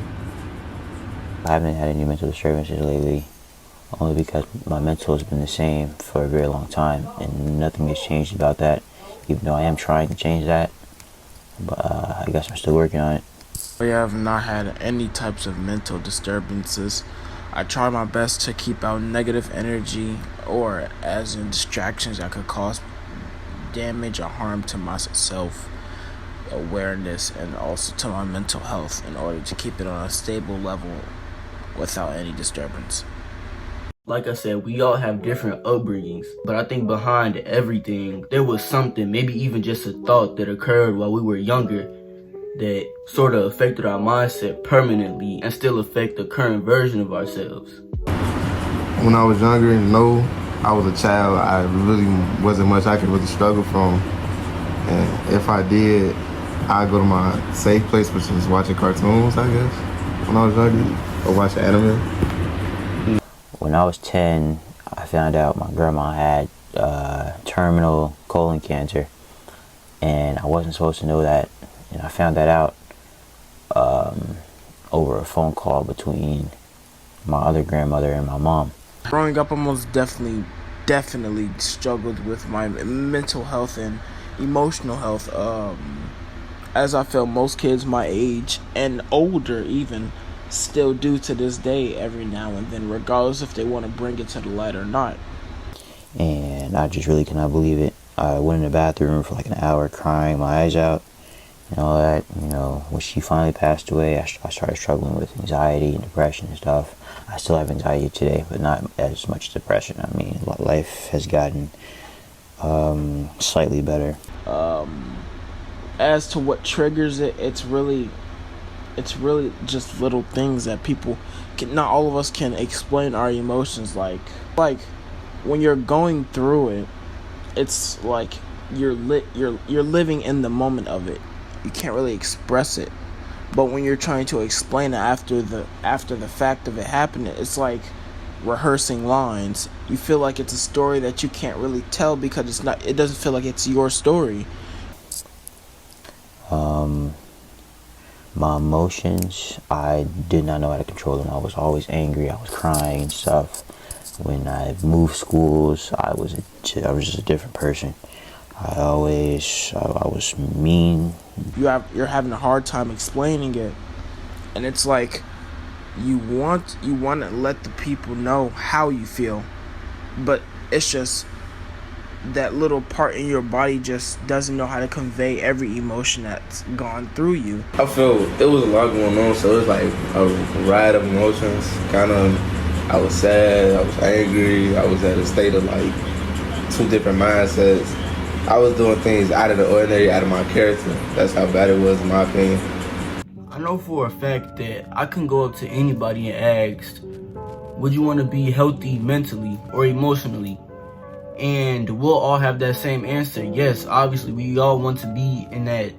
I haven't had any mental disturbances lately, only because my mental has been the same for a very long time, and nothing has changed about that, even though I am trying to change that, but I guess I'm still working on it. I have not had any types of mental disturbances. I try my best to keep out negative energy or as in distractions that could cause damage or harm to my self-awareness and also to my mental health in order to keep it on a stable level without any disturbance. Like I said, we all have different upbringings, but I think behind everything, there was something, maybe even just a thought that occurred while we were younger that sort of affected our mindset permanently and still affect the current version of ourselves. When I was younger, I was a child. I really wasn't much I could really struggle from. And if I did, I'd go to my safe place, which was watching cartoons, I guess, when I was younger, or watching anime. When I was 10, I found out my grandma had terminal colon cancer, and I wasn't supposed to know that. And I found that out over a phone call between my other grandmother and my mom. Growing up, I most definitely struggled with my mental health and emotional health. As I feel most kids my age and older even still do to this day every now and then, regardless if they want to bring it to the light or not. And I just really cannot believe it. I went in the bathroom for like an hour crying my eyes out and all that. When she finally passed away, I started struggling with anxiety and depression and stuff. I still have anxiety today, but not as much depression. I mean, life has gotten slightly better. As to what triggers it, it's really just little things that people can, not all of us can explain our emotions like when you're going through it, it's like you're living in the moment of it. You can't really express it. But when you're trying to explain it after the fact of it happening, it's like rehearsing lines. You feel like it's a story that you can't really tell because it doesn't feel like it's your story. My emotions, I did not know how to control them. I was always angry. I was crying and stuff. When I moved schools, I was just a different person. I was mean. You're having a hard time explaining it, and it's like you want to let the people know how you feel, but it's just that little part in your body just doesn't know how to convey every emotion that's gone through you. I feel it was a lot going on, so it was like a riot of emotions. I was sad, I was angry, I was at a state of like two different mindsets. I was doing things out of the ordinary, out of my character. That's how bad it was in my opinion. I know for a fact that I can go up to anybody and ask, would you want to be healthy mentally or emotionally? And we'll all have that same answer. Yes, obviously we all want to be in that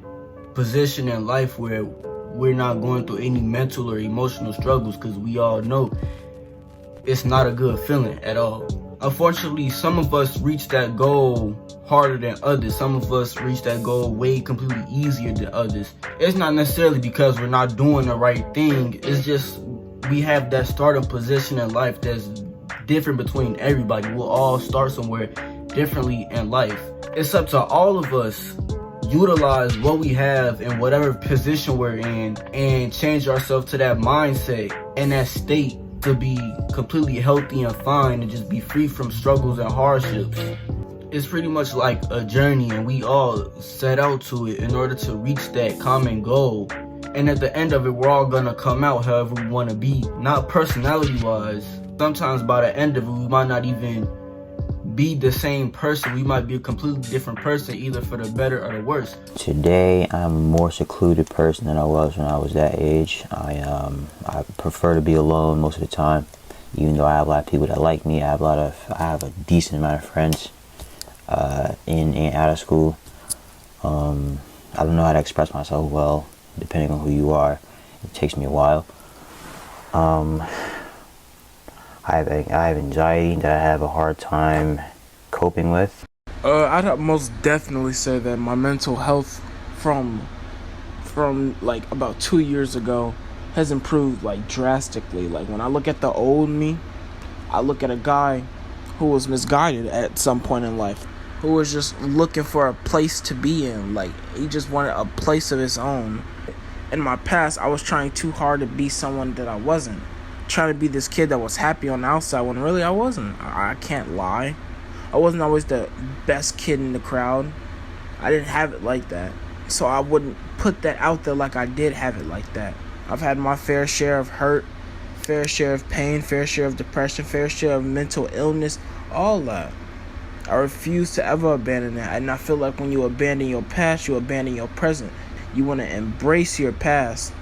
position in life where we're not going through any mental or emotional struggles, because we all know it's not a good feeling at all. Unfortunately, some of us reach that goal harder than others. Some of us reach that goal way completely easier than others. It's not necessarily because we're not doing the right thing. It's just we have that starting position in life that's different between everybody. We'll all start somewhere differently in life. It's up to all of us utilize what we have in whatever position we're in and change ourselves to that mindset and that state to be completely healthy and fine and just be free from struggles and hardships. It's pretty much like a journey, and we all set out to it in order to reach that common goal. And at the end of it, we're all gonna come out however we wanna be, not personality wise. Sometimes by the end of it, we might not even be the same person. We might be a completely different person, either for the better or the worse. Today, I'm a more secluded person than I was when I was that age. I prefer to be alone most of the time, even though I have a lot of people that like me. I have a decent amount of friends in and out of school. I don't know how to express myself well, depending on who you are. It takes me a while. I have anxiety that I have a hard time coping with. I'd most definitely say that my mental health from like about 2 years ago has improved like drastically. Like when I look at the old me, I look at a guy who was misguided at some point in life, who was just looking for a place to be in. Like he just wanted a place of his own. In my past, I was trying too hard to be someone that I wasn't. Trying to be this kid that was happy on the outside when really I wasn't. I can't lie. I wasn't always the best kid in the crowd. I didn't have it like that. So I wouldn't put that out there like I did have it like that. I've had my fair share of hurt, fair share of pain, fair share of depression, fair share of mental illness, all that. I refuse to ever abandon that. And I feel like when you abandon your past, you abandon your present. You want to embrace your past.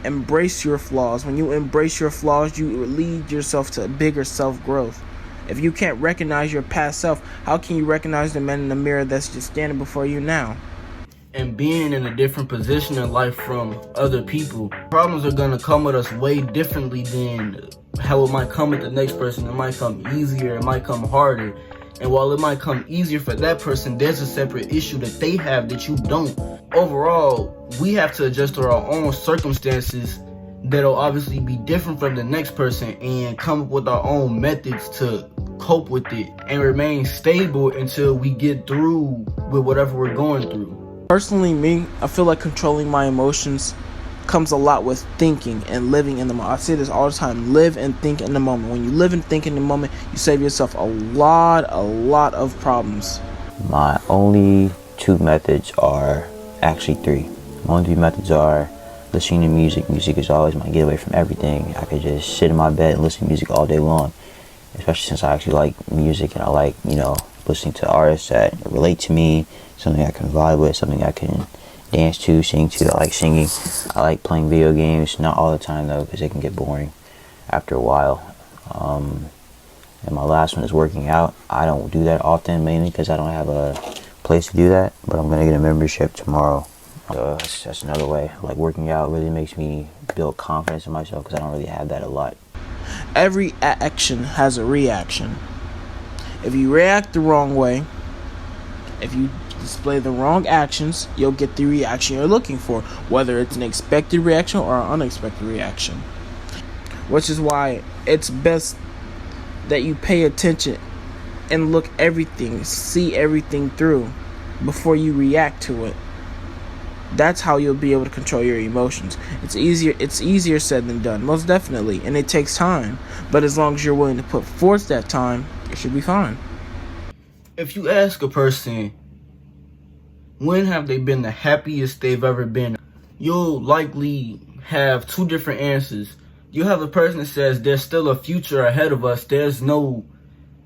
Embrace your flaws. When you embrace your flaws, you lead yourself to bigger self-growth. If you can't recognize your past self, how can you recognize the man in the mirror that's just standing before you now? And being in a different position in life from other people, problems are going to come with us way differently than how it might come with the next person. It might come easier, it might come harder. And while it might come easier for that person, there's a separate issue that they have that you don't. Overall, we have to adjust to our own circumstances that'll obviously be different from the next person and come up with our own methods to cope with it and remain stable until we get through with whatever we're going through. Personally, me, I feel like controlling my emotions comes a lot with thinking and living in the moment. I say this all the time, live and think in the moment. When you live and think in the moment, you save yourself a lot of problems. My only two methods are, actually three. My only three methods are listening to music. Music is always my getaway from everything. I could just sit in my bed and listen to music all day long, especially since I actually like music and I like, listening to artists that relate to me, something I can vibe with, something I can dance to, sing to. I like singing. I like playing video games, not all the time though, because they can get boring after a while. And my last one is working out. I don't do that often, mainly because I don't have a place to do that, but I'm gonna get a membership tomorrow. That's another way. Like working out really makes me build confidence in myself because I don't really have that a lot. Every action has a reaction. If you react the wrong way, if you display the wrong actions, you'll get the reaction you're looking for, whether it's an expected reaction or an unexpected reaction. Which is why it's best that you pay attention and look everything, see everything through before you react to it. That's how you'll be able to control your emotions. It's easier said than done, most definitely, and it takes time. But as long as you're willing to put forth that time, it should be fine. If you ask a person, when have they been the happiest they've ever been, you'll likely have two different answers. You have a person that says there's still a future ahead of us. There's no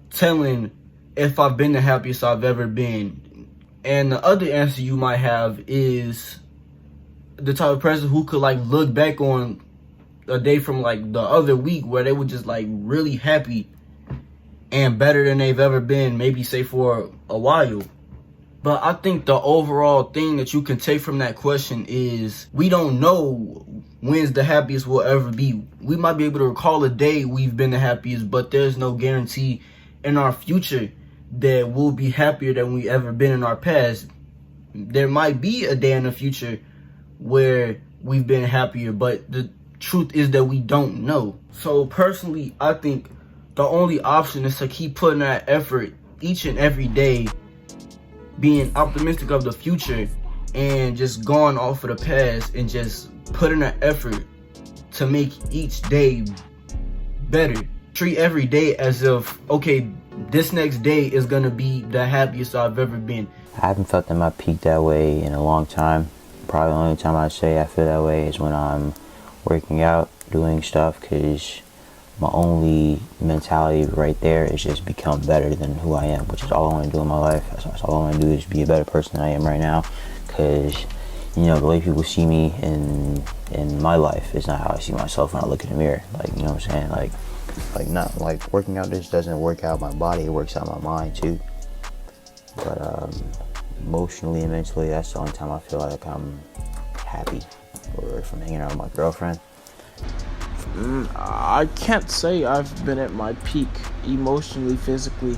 telling if I've been the happiest I've ever been. And the other answer you might have is the type of person who could look back on a day from the other week where they were just really happy and better than they've ever been, maybe say for a while. But I think the overall thing that you can take from that question is we don't know when's the happiest we'll ever be. We might be able to recall a day we've been the happiest, but there's no guarantee in our future that we'll be happier than we ever been in our past. There might be a day in the future where we've been happier, but the truth is that we don't know. So personally, I think the only option is to keep putting that effort each and every day, being optimistic of the future and just going off of the past and just putting an effort to make each day better. Treat every day as if, okay, this next day is gonna be the happiest I've ever been. I haven't felt at my peak that way in a long time. Probably the only time I'd say I feel that way is when I'm working out, doing stuff, because my only mentality right there is just become better than who I am, which is all I want to do in my life. That's all I want to do is be a better person than I am right now, because you know, the way people see me in my life is not how I see myself when I look in the mirror. Like, you know what I'm saying? Like not like working out just doesn't work out my body, it works out my mind too. But emotionally and mentally, that's the only time I feel like I'm happy, or if I'm hanging out with my girlfriend. I can't say I've been at my peak emotionally, physically,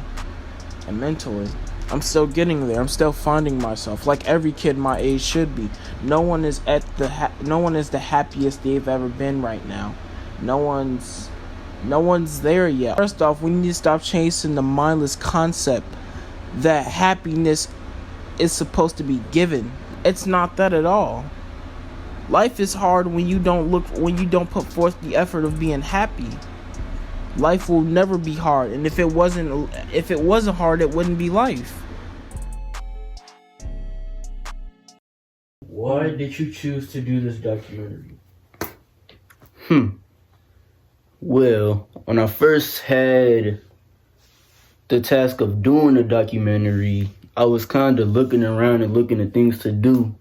and mentally. I'm still getting there. I'm still finding myself, like every kid my age should be. No one is the happiest they've ever been right now. No one's there yet. First off, we need to stop chasing the mindless concept that happiness is supposed to be given. It's not that at all. Life is hard when you don't put forth the effort of being happy. Life will never be hard, and if it wasn't hard, it wouldn't be life. Why did you choose to do this documentary? Well, when I first had the task of doing the documentary, I was kind of looking around and looking at things to do.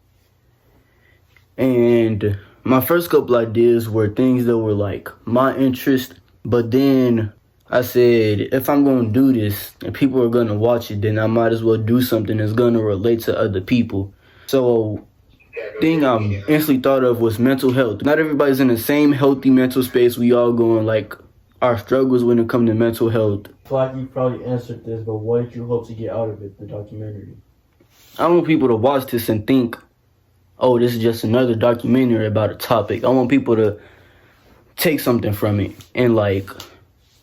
And my first couple ideas were things that were like my interest, but then I said, if I'm going to do this and people are going to watch it, then I might as well do something that's going to relate to other people. So thing I instantly thought of was mental health. Not everybody's in the same healthy mental space. We all going like our struggles when it comes to mental health. I feel like you probably answered this, but what did you hope to get out of it, the documentary? I want people to watch this and think, oh, this is just another documentary about a topic. I want people to take something from it and like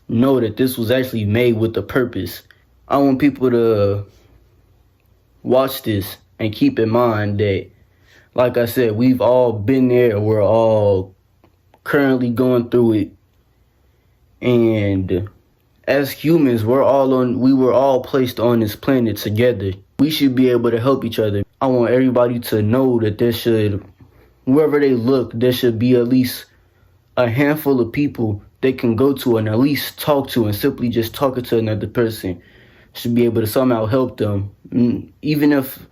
know that this was actually made with a purpose. I want people to watch this and keep in mind that, like I said, we've all been there. We're all currently going through it. And as humans, we were all placed on this planet together. We should be able to help each other. I want everybody to know that wherever they look, there should be at least a handful of people they can go to and at least talk to, and simply just talking to another person should be able to somehow help them. Even if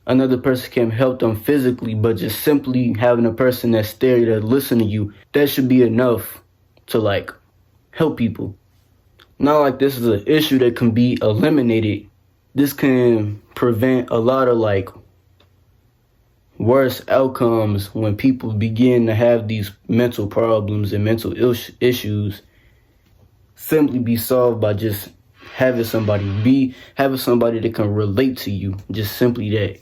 another person can help them physically, but just simply having a person that's there to listen to you, that should be enough to like help people. Not like this is an issue that can be eliminated. This can prevent a lot of like worse outcomes when people begin to have these mental problems and mental issues simply be solved by just having somebody that can relate to you. Just simply that.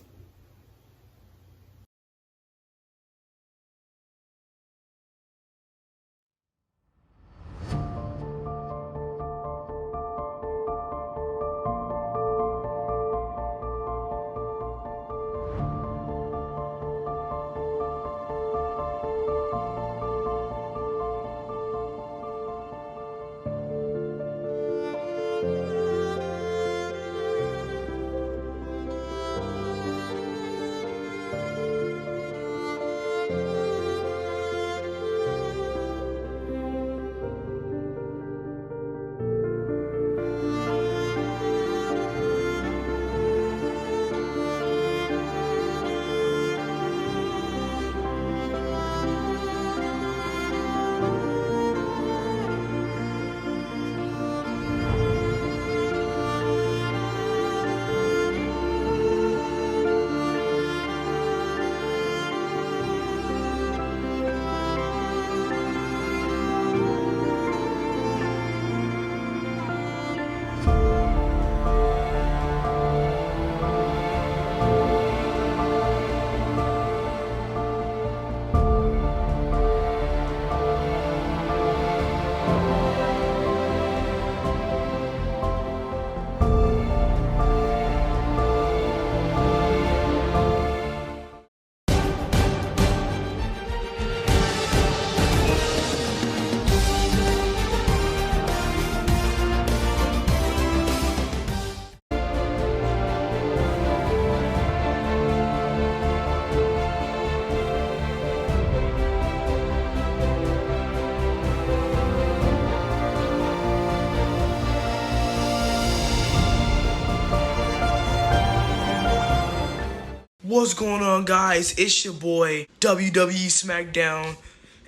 What's going on, guys? It's your boy WWE SmackDown,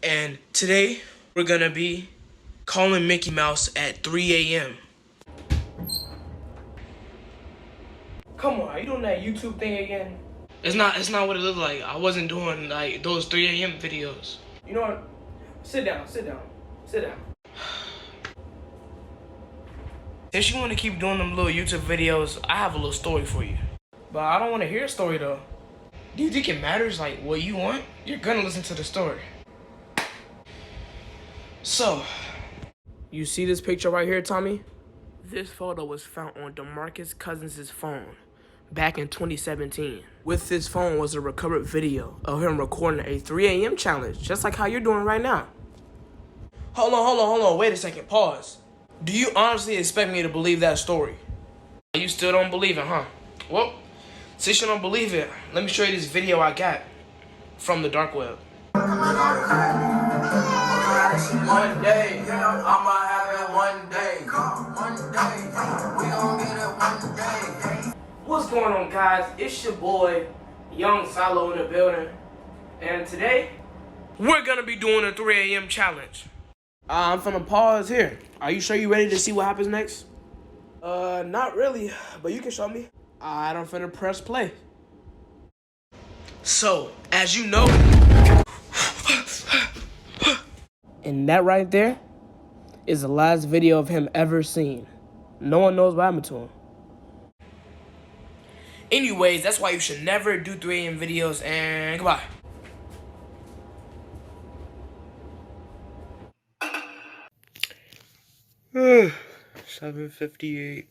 and today we're gonna be calling Mickey Mouse at 3 a.m. Come on, are you doing that YouTube thing again? It's not what it looked like. I wasn't doing like those 3 a.m. videos. You know what? Sit down. Since you want to keep doing them little YouTube videos, I have a little story for you. But I don't want to hear a story though. Do you think it matters like what you want? You're gonna listen to the story. So, you see this picture right here, Tommy? This photo was found on DeMarcus Cousins' phone back in 2017. With this phone was a recovered video of him recording a 3 a.m. challenge, just like how you're doing right now. Hold on, wait a second, pause. Do you honestly expect me to believe that story? You still don't believe it, huh? Well, since you don't believe it, let me show you this video I got from the dark web. One day, I'ma have it one day. One day, we gon' get it one day. What's going on, guys? It's your boy, Young Silo in the building. And today, we're gonna be doing a 3 a.m. challenge. I'm finna pause here. Are you sure you ready to see what happens next? Not really, but you can show me. I'm finna press play. So, as you know, and that right there is the last video of him ever seen. No one knows what happened to him. Anyways, that's why you should never do 3 a.m. videos, and goodbye. Ugh, 7:58.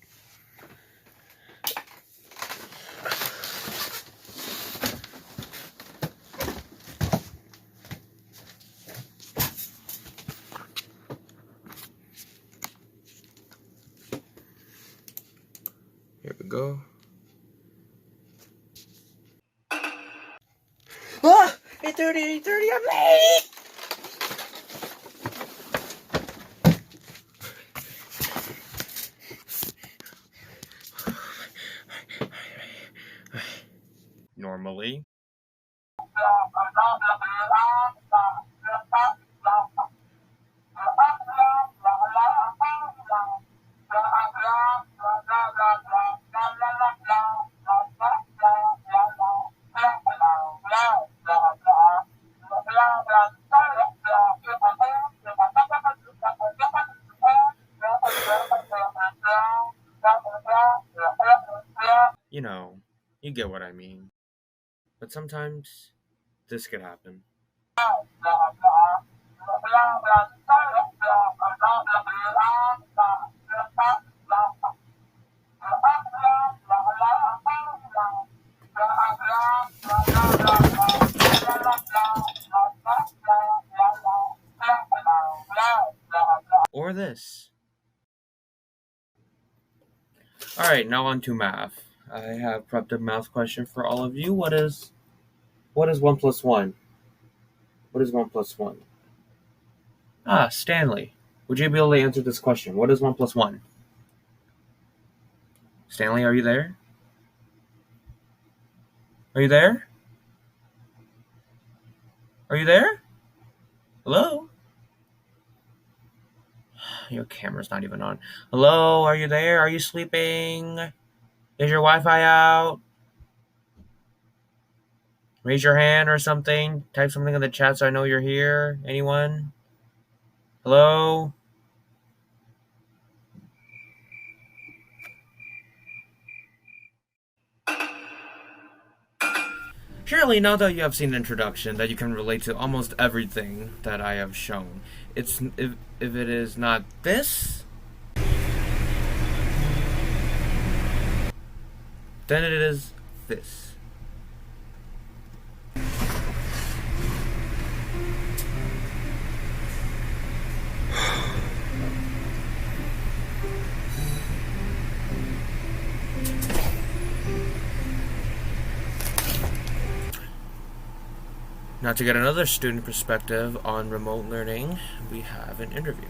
Here we go. Ah! 8:30, I'm late! Normally. You know, you get what I mean. But sometimes this could happen. Or this. Alright, now on to math. I have prepped a math question for all of you. What is 1 plus 1? What is 1 plus 1? Ah, Stanley. Would you be able to answer this question? What is 1 plus 1? Stanley, are you there? Are you there? Are you there? Hello? Your camera's not even on. Hello, are you there? Are you sleeping? Is your Wi-Fi out? Raise your hand or something. Type something in the chat so I know you're here. Anyone? Hello? Surely, now that you have seen the introduction, that you can relate to almost everything that I have shown. If it is not this, then it is this. Now, to get another student perspective on remote learning, we have an interview.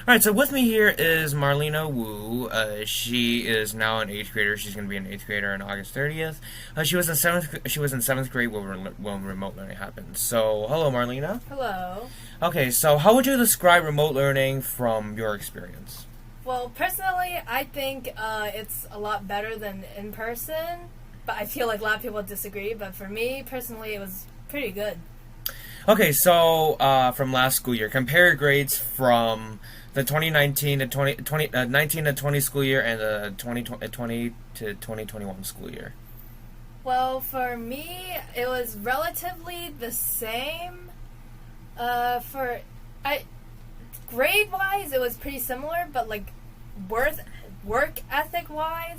Alright, so with me here is Marlena Wu. She is now an 8th grader. She's going to be an 8th grader on August 30th. She was in 7th grade when remote learning happened. So, hello, Marlena. Hello. Okay, so how would you describe remote learning from your experience? Well, personally, I think it's a lot better than in person, but I feel like a lot of people disagree. But for me, personally, it was pretty good. Okay, so from last school year, compare your grades from the 2019 to 19 to 20 school year and the 2020 to 2021 school year. Well, for me, it was relatively the same. Grade-wise, it was pretty similar, but like work ethic-wise,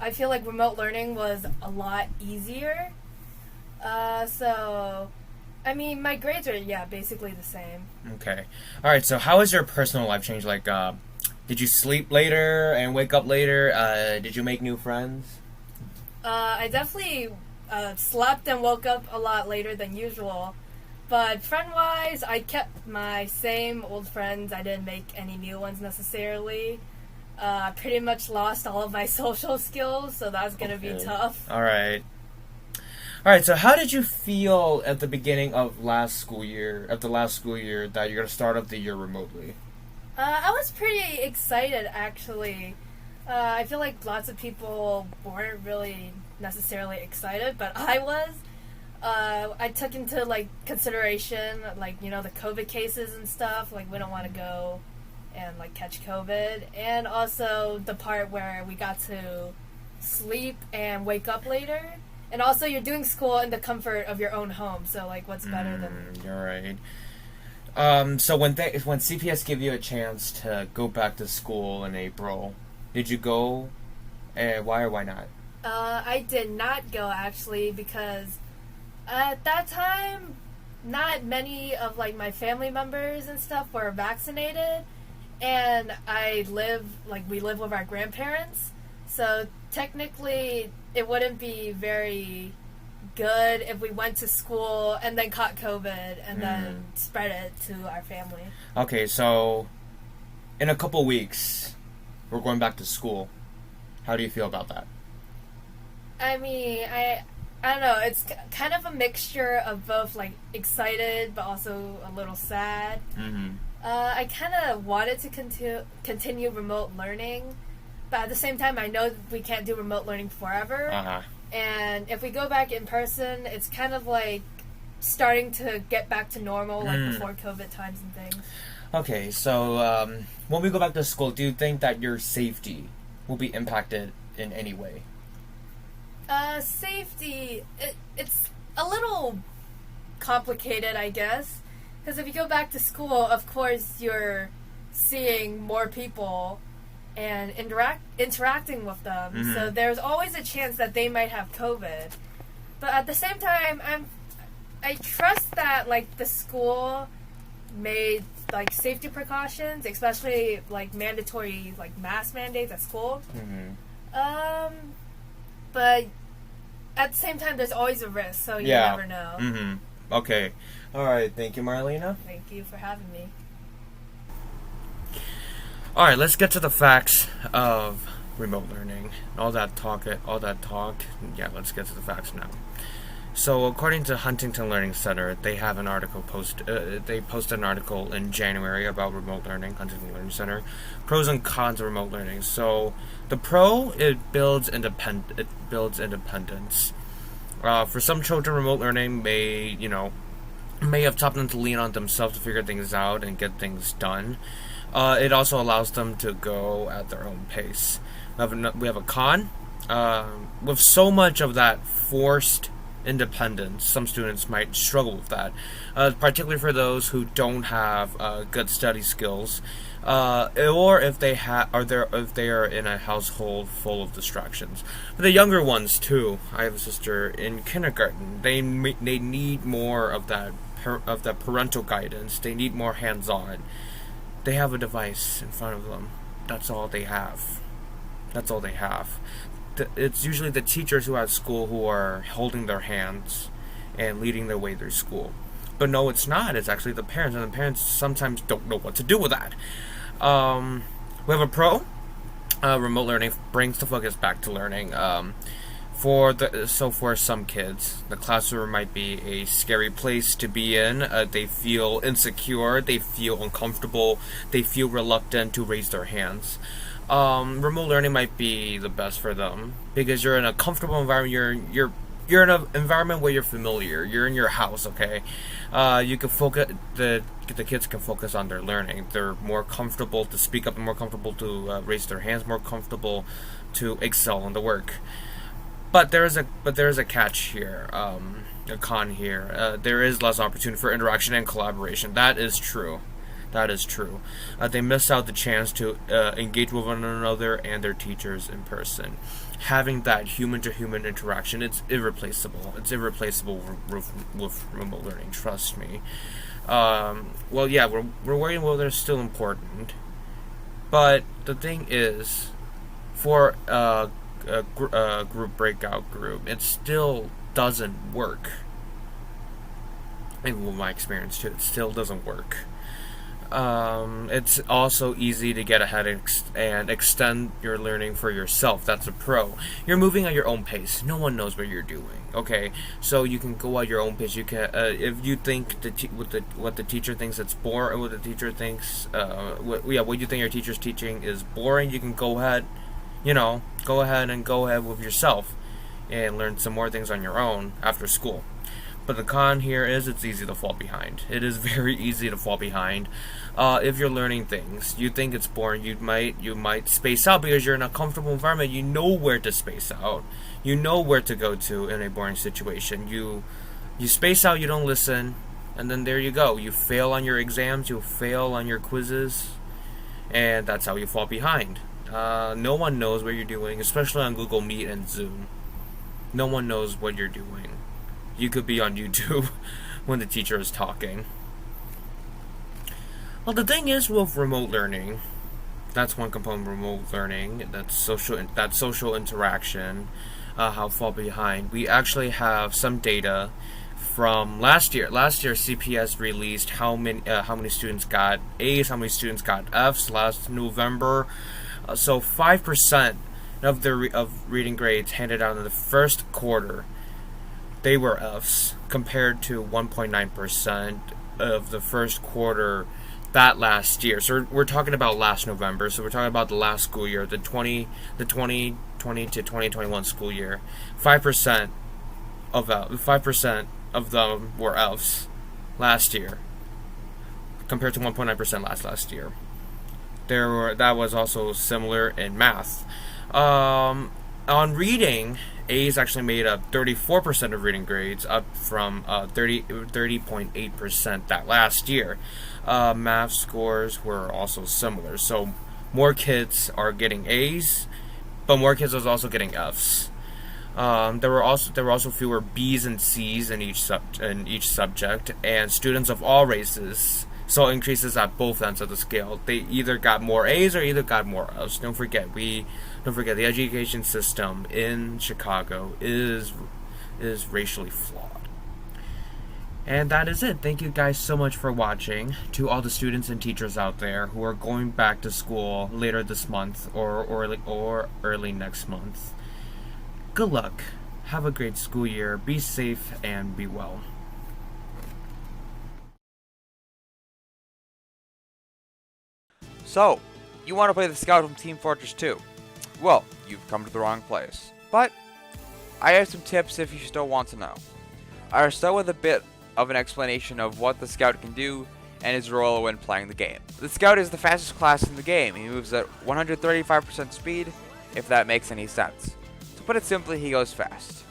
I feel like remote learning was a lot easier. So, I mean, my grades are, basically the same. Okay. Alright, so how has your personal life changed? Like, did you sleep later and wake up later? Did you make new friends? I definitely slept and woke up a lot later than usual. But friend-wise, I kept my same old friends. I didn't make any new ones necessarily. Pretty much lost all of my social skills, so that's going to be tough. Alright. Alright, so how did you feel at the beginning of the last school year, that you're going to start up the year remotely? I was pretty excited, actually. I feel like lots of people weren't really necessarily excited, but I was. I took into, consideration, the COVID cases and stuff. We don't want to go and, catch COVID. And also the part where we got to sleep and wake up later. And also, you're doing school in the comfort of your own home, so, what's better than... You're right. So when CPS gave you a chance to go back to school in April, did you go? Why or why not? I did not go, actually, because at that time, not many of, my family members and stuff were vaccinated, and we live with our grandparents, so technically it wouldn't be very good if we went to school and then caught COVID and then spread it to our family. Okay, so in a couple weeks, we're going back to school. How do you feel about that? I mean, I don't know. It's kind of a mixture of both, excited but also a little sad. I kind of wanted to continue remote learning, but at the same time, I know we can't do remote learning forever. And if we go back in person, it's kind of starting to get back to normal, before COVID times and things. Okay, so when we go back to school, do you think that your safety will be impacted in any way? Safety, it's a little complicated, I guess. Because if you go back to school, of course, you're seeing more people and interacting with them. So there's always a chance that they might have COVID. But at the same time, I trust that, the school made, safety precautions, especially, mandatory, mask mandates at school. But at the same time, there's always a risk, so you never know. Okay. Alright, thank you, Marlena. Thank you for having me. Alright, let's get to the facts of remote learning. All that talk. Yeah, let's get to the facts now. So, according to Huntington Learning Center, they have an article they posted an article in January about remote learning. Huntington Learning Center, pros and cons of remote learning. So, the pro, it builds independence. For some children, remote learning may have taught them to lean on themselves to figure things out and get things done. It also allows them to go at their own pace. We have a con. With so much of that forced independence, some students might struggle with that, particularly for those who don't have good study skills, or if they are in a household full of distractions. For the younger ones too, I have a sister in kindergarten. They need more of that parental guidance. They need more hands-on. They have a device in front of them. That's all they have. It's usually the teachers who are at school who are holding their hands and leading their way through school. But no, it's not. It's actually the parents, and the parents sometimes don't know what to do with that. We have a pro. Remote learning brings the focus back to learning. For some kids, the classroom might be a scary place to be in. They feel insecure, they feel uncomfortable, they feel reluctant to raise their hands. Remote learning might be the best for them because you're in a comfortable environment. You're in an environment where you're familiar. You're in your house, okay? You can focus. The kids can focus on their learning. They're more comfortable to speak up, and more comfortable to raise their hands, more comfortable to excel in the work. But there is a catch here, a con here. There is less opportunity for interaction and collaboration. That is true. That is true. They miss out the chance to engage with one another and their teachers in person. Having that human-to-human interaction, it's irreplaceable. It's irreplaceable with remote learning. Trust me. Well, yeah, we're working well. They're still important, but the thing is, for a breakout group, it still doesn't work. In my experience too, it still doesn't work. It's also easy to get ahead and extend your learning for yourself. That's a pro. You're moving at your own pace. No one knows what you're doing. Okay, so you can go at your own pace. You can, if you think what the teacher thinks it's boring, what the teacher thinks, what you think your teacher's teaching is boring, you can go ahead. Go ahead with yourself and learn some more things on your own after school. But the con here is it's easy to fall behind. It is very easy to fall behind. If you're learning things, you think it's boring, you might space out because you're in a comfortable environment. You know where to space out. You know where to go to in a boring situation. You space out, you don't listen, and then there you go. You fail on your exams, you fail on your quizzes, and that's how you fall behind. No one knows what you're doing, especially on Google Meet and Zoom. No one knows what you're doing. You could be on YouTube when the teacher is talking. Well, the thing is with remote learning, that's one component of remote learning, that's social interaction, how fall behind. We actually have some data from last year. Last year, CPS released how many students got A's, how many students got F's last November. So 5% of reading grades handed out in the first quarter, they were F's, compared to 1.9% of the first quarter that last year. So we're talking about last November. So we're talking about the last school year, the 2020 to 2021 school year. 5% of them were F's last year, compared to 1.9% last year. That was also similar in math. On reading, A's actually made up 34% of reading grades, up from 30.8% that last year. Math scores were also similar. So more kids are getting A's, but more kids are also getting F's. There were also fewer B's and C's in each subject, and students of all races saw increases at both ends of the scale. They either got more A's or either got more F's. Don't forget the education system in Chicago is racially flawed. And that is it. Thank you guys so much for watching. To all the students and teachers out there who are going back to school later this month or early next month, good luck. Have a great school year. Be safe and be well. So, you want to play the Scout from Team Fortress 2? Well, you've come to the wrong place. But, I have some tips if you still want to know. I'll start with a bit of an explanation of what the Scout can do and his role when playing the game. The Scout is the fastest class in the game. He moves at 135% speed, if that makes any sense. To put it simply, he goes fast.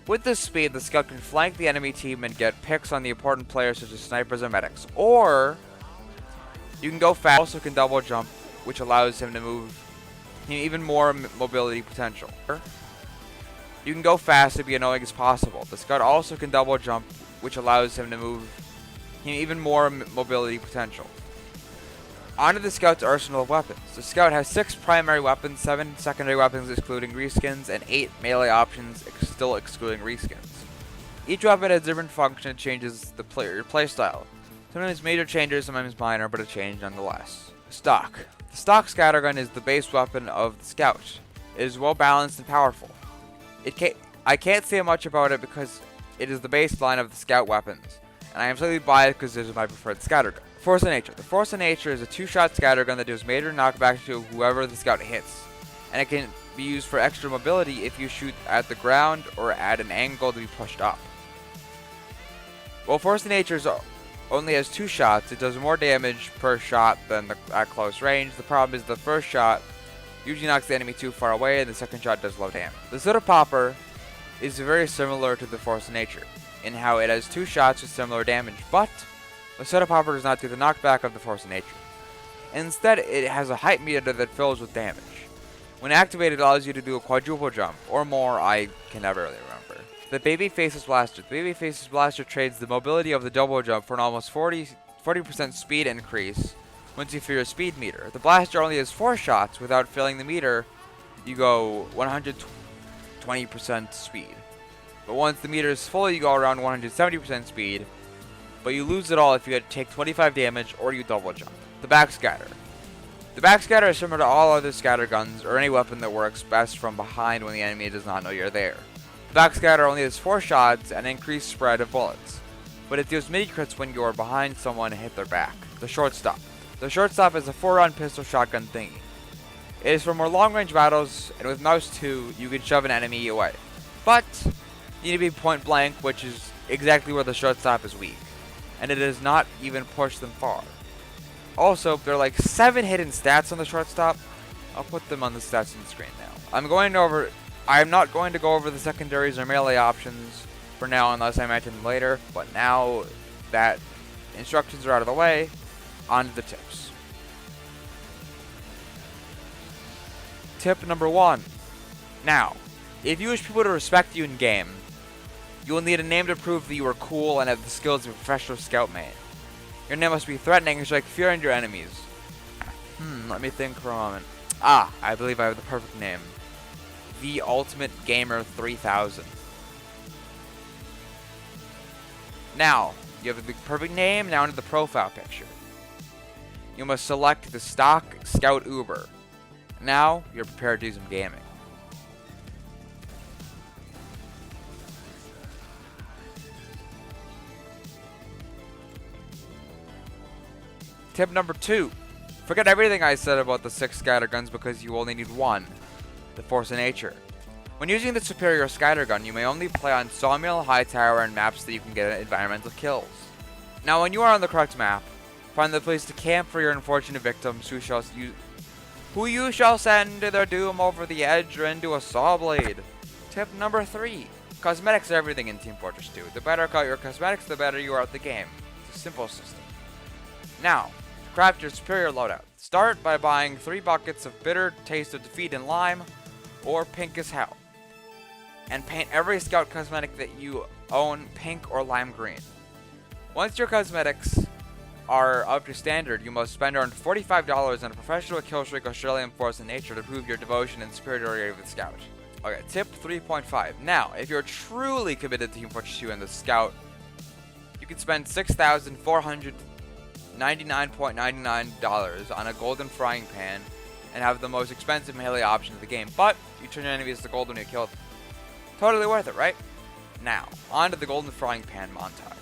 With this speed, the Scout can flank the enemy team and get picks on the important players such as snipers or medics. Or, you can go fast, also can double jump, which allows him to move even more mobility potential. You can go fast to be annoying as possible. The Scout also can double jump, which allows him to move even more mobility potential. Onto the Scout's arsenal of weapons. The Scout has 6 primary weapons, 7 secondary weapons excluding reskins, and 8 melee options still excluding reskins. Each weapon has different function and changes the player playstyle. Sometimes major changes, sometimes minor, but a change nonetheless. Stock. The stock scattergun is the base weapon of the Scout. It is well balanced and powerful. I can't say much about it because it is the baseline of the Scout weapons, and I am slightly biased because it is my preferred scattergun. Force of Nature. The Force of Nature is a 2-shot scattergun that deals major knockback to whoever the Scout hits, and it can be used for extra mobility if you shoot at the ground or at an angle to be pushed up. While Force of Nature only has 2 shots, it does more damage per shot than at close range. The problem is the first shot usually knocks the enemy too far away, and the second shot does low damage. The Soda Popper is very similar to the Force of Nature in how it has 2 shots with similar damage, but the Soda Popper does not do the knockback of the Force of Nature. Instead, it has a height meter that fills with damage. When activated, it allows you to do a quadruple jump, or more. I can never really remember. The Babyface's Blaster. The Babyface's Blaster trades the mobility of the double jump for an almost 40% speed increase once you fill your speed meter. The Blaster only has 4 shots. Without filling the meter, you go 120% speed. But once the meter is full, you go around 170% speed. But you lose it all if you take 25 damage or you double jump. The Backscatter. The Backscatter is similar to all other scatter guns or any weapon that works best from behind when the enemy does not know you're there. The Backscatter only has 4 shots and increased spread of bullets, but it deals mini crits when you are behind someone and hit their back. The Shortstop. The Shortstop is a 4-round pistol shotgun thingy. It is for more long-range battles, and with mouse 2, you can shove an enemy away. But you need to be point blank, which is exactly where the Shortstop is weak, and it does not even push them far. Also, there are like 7 hidden stats on the Shortstop. I'll put them on the stats on the screen now. I'm not going to go over the secondaries or melee options for now unless I mention them later, but now that instructions are out of the way, on to the tips. Tip number 1. Now, if you wish people to respect you in game, you will need a name to prove that you are cool and have the skills of a professional scout main. Your name must be threatening and strike fear into your enemies. Let me think for a moment. I believe I have the perfect name. The Ultimate Gamer 3000. Now, you have the perfect name, now into the profile picture. You must select the stock Scout Uber. Now, you're prepared to do some gaming. Tip number 2. Forget everything I said about the 6 scatterguns because you only need 1. The Force of Nature. When using the superior scattergun, you may only play on Sawmill, High Tower, and maps that you can get environmental kills. Now when you are on the correct map, find the place to camp for your unfortunate victims who you shall send to their doom over the edge or into a saw blade. Tip number 3. Cosmetics are everything in Team Fortress 2. The better cut your cosmetics, the better you are at the game. It's a simple system. Now, craft your superior loadout. Start by buying 3 buckets of Bitter Taste of Defeat and Lime, or Pink as Hell, and paint every scout cosmetic that you own pink or lime green. Once your cosmetics are up to standard, you must spend around $45 on a professional killstreak Australian Force of Nature to prove your devotion and superiority with Scout. Okay, tip 3.5. Now, if you're truly committed to Team Fortress 2 and the Scout, you can spend $6,499.99 on a golden frying pan and have the most expensive melee option of the game, but you turn your enemies to gold when you kill them. Totally worth it, right? Now, on to the golden frying pan montage.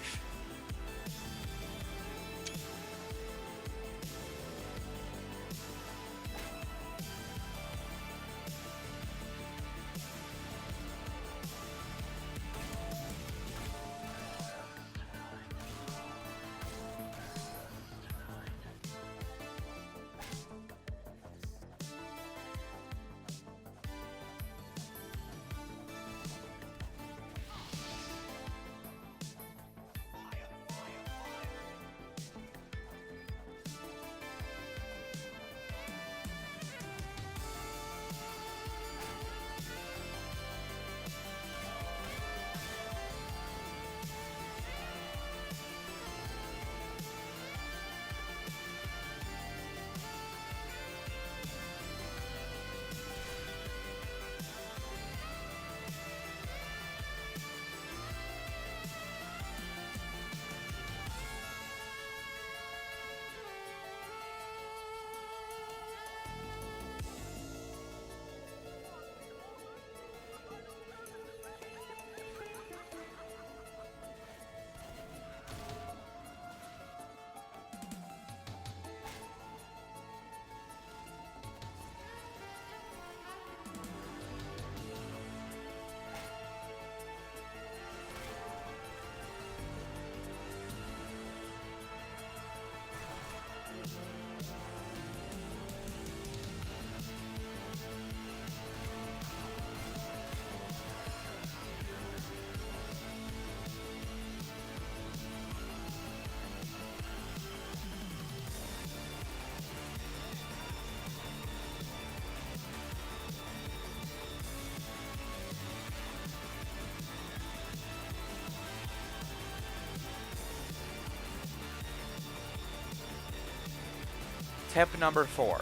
Tip number 4.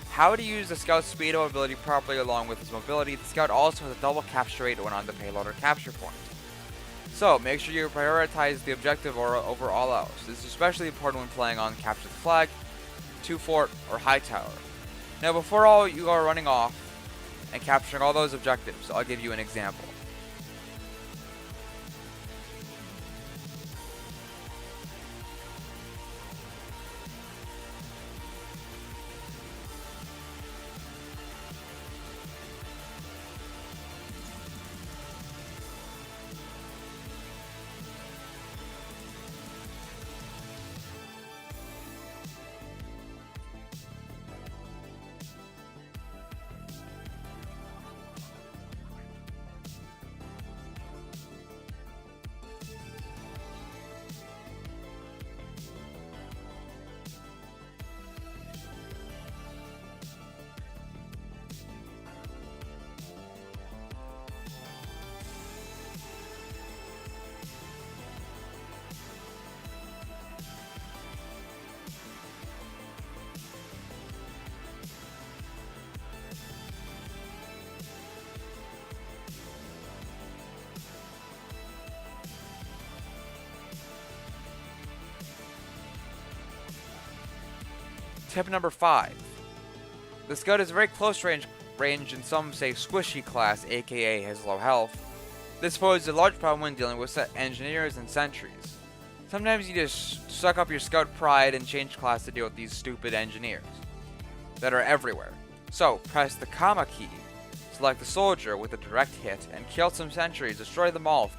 How to use the Scout's speed ability properly along with his mobility. The Scout also has a double capture rate when on the payload or capture point. So, make sure you prioritize the objective over all else. This is especially important when playing on Capture the Flag, 2 Fort, or High Tower. Now, before all you are running off and capturing all those objectives, I'll give you an example. Tip number 5. The Scout is a very close range and some say squishy class, aka has low health. This poses a large problem when dealing with engineers and sentries. Sometimes you just suck up your Scout pride and change class to deal with these stupid engineers that are everywhere. So, press the comma key, select the soldier with a direct hit, and kill some sentries, destroy them all.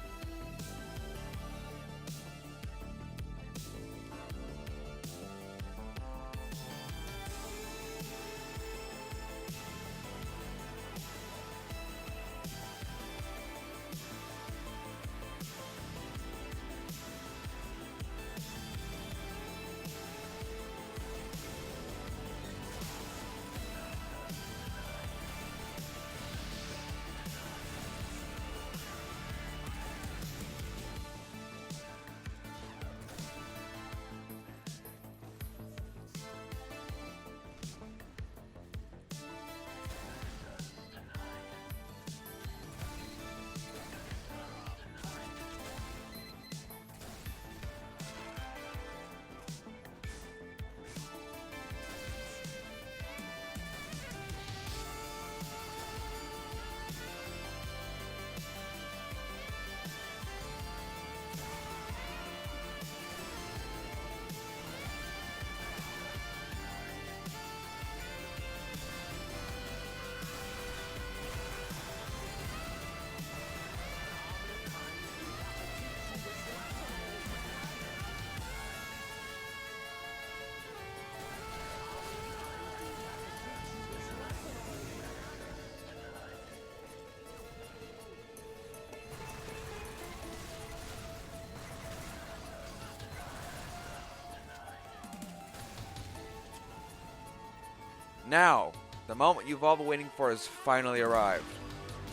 Now, the moment you've all been waiting for has finally arrived.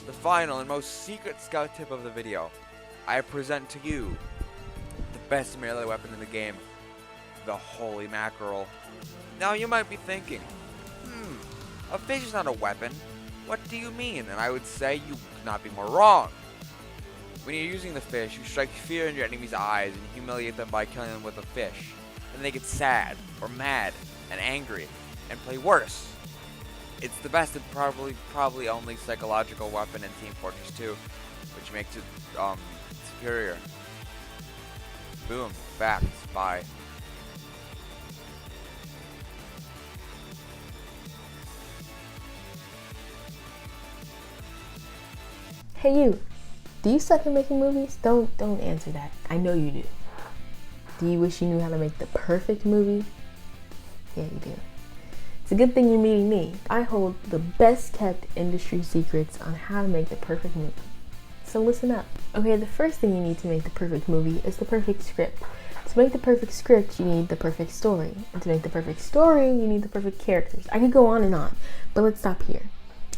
The final and most secret Scout tip of the video. I present to you the best melee weapon in the game, the Holy Mackerel. Now you might be thinking, a fish is not a weapon. What do you mean? And I would say you could not be more wrong. When you're using the fish, you strike fear in your enemy's eyes and humiliate them by killing them with a fish. And they get sad, or mad, and angry, and play worse. It's the best and probably only psychological weapon in Team Fortress 2, which makes it superior. Boom. Facts. Bye. Hey you, do you suck at making movies? Don't answer that. I know you do. Do you wish you knew how to make the perfect movie? Yeah, you do. It's a good thing you're meeting me. I hold the best kept industry secrets on how to make the perfect movie. So listen up. Okay, the first thing you need to make the perfect movie is the perfect script. To make the perfect script, you need the perfect story. And to make the perfect story, you need the perfect characters. I could go on, but let's stop here.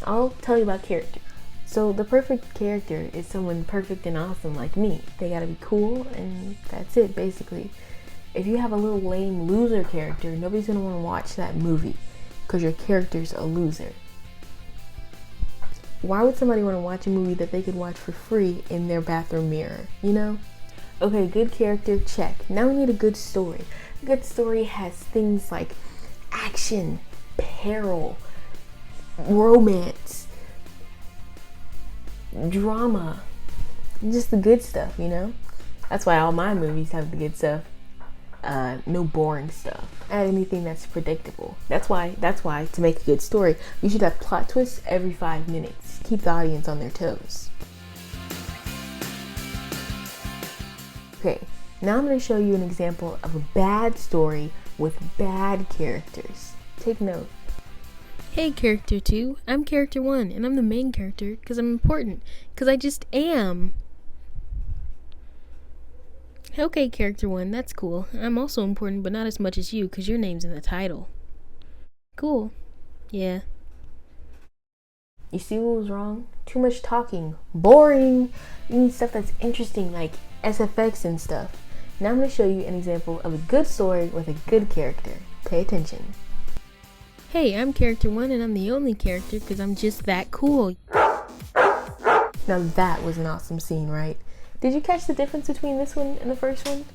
I'll tell you about characters. So the perfect character is someone perfect and awesome like me. They gotta be cool, and that's it basically. If you have a little lame loser character, nobody's gonna want to watch that movie because your character's a loser. Why would somebody want to watch a movie that they could watch for free in their bathroom mirror, you know? Okay, good character, check. Now we need a good story. A good story has things like action, peril, romance, drama, just the good stuff, you know? That's why all my movies have the good stuff. No boring stuff. Add anything that's predictable. That's why to make a good story, you should have plot twists every 5 minutes. Keep the audience on their toes. Okay, now I'm going to show you an example of a bad story with bad characters. Take note. Hey character 2, I'm character 1 and I'm the main character because I'm important. Because I just am. Okay, character 1, that's cool. I'm also important, but not as much as you, because your name's in the title. Cool. Yeah. You see what was wrong? Too much talking. Boring! You need stuff that's interesting, like SFX and stuff. Now I'm going to show you an example of a good story with a good character. Pay attention. Hey, I'm character 1, and I'm the only character, because I'm just that cool. Now that was an awesome scene, right? Did you catch the difference between this one and the first one?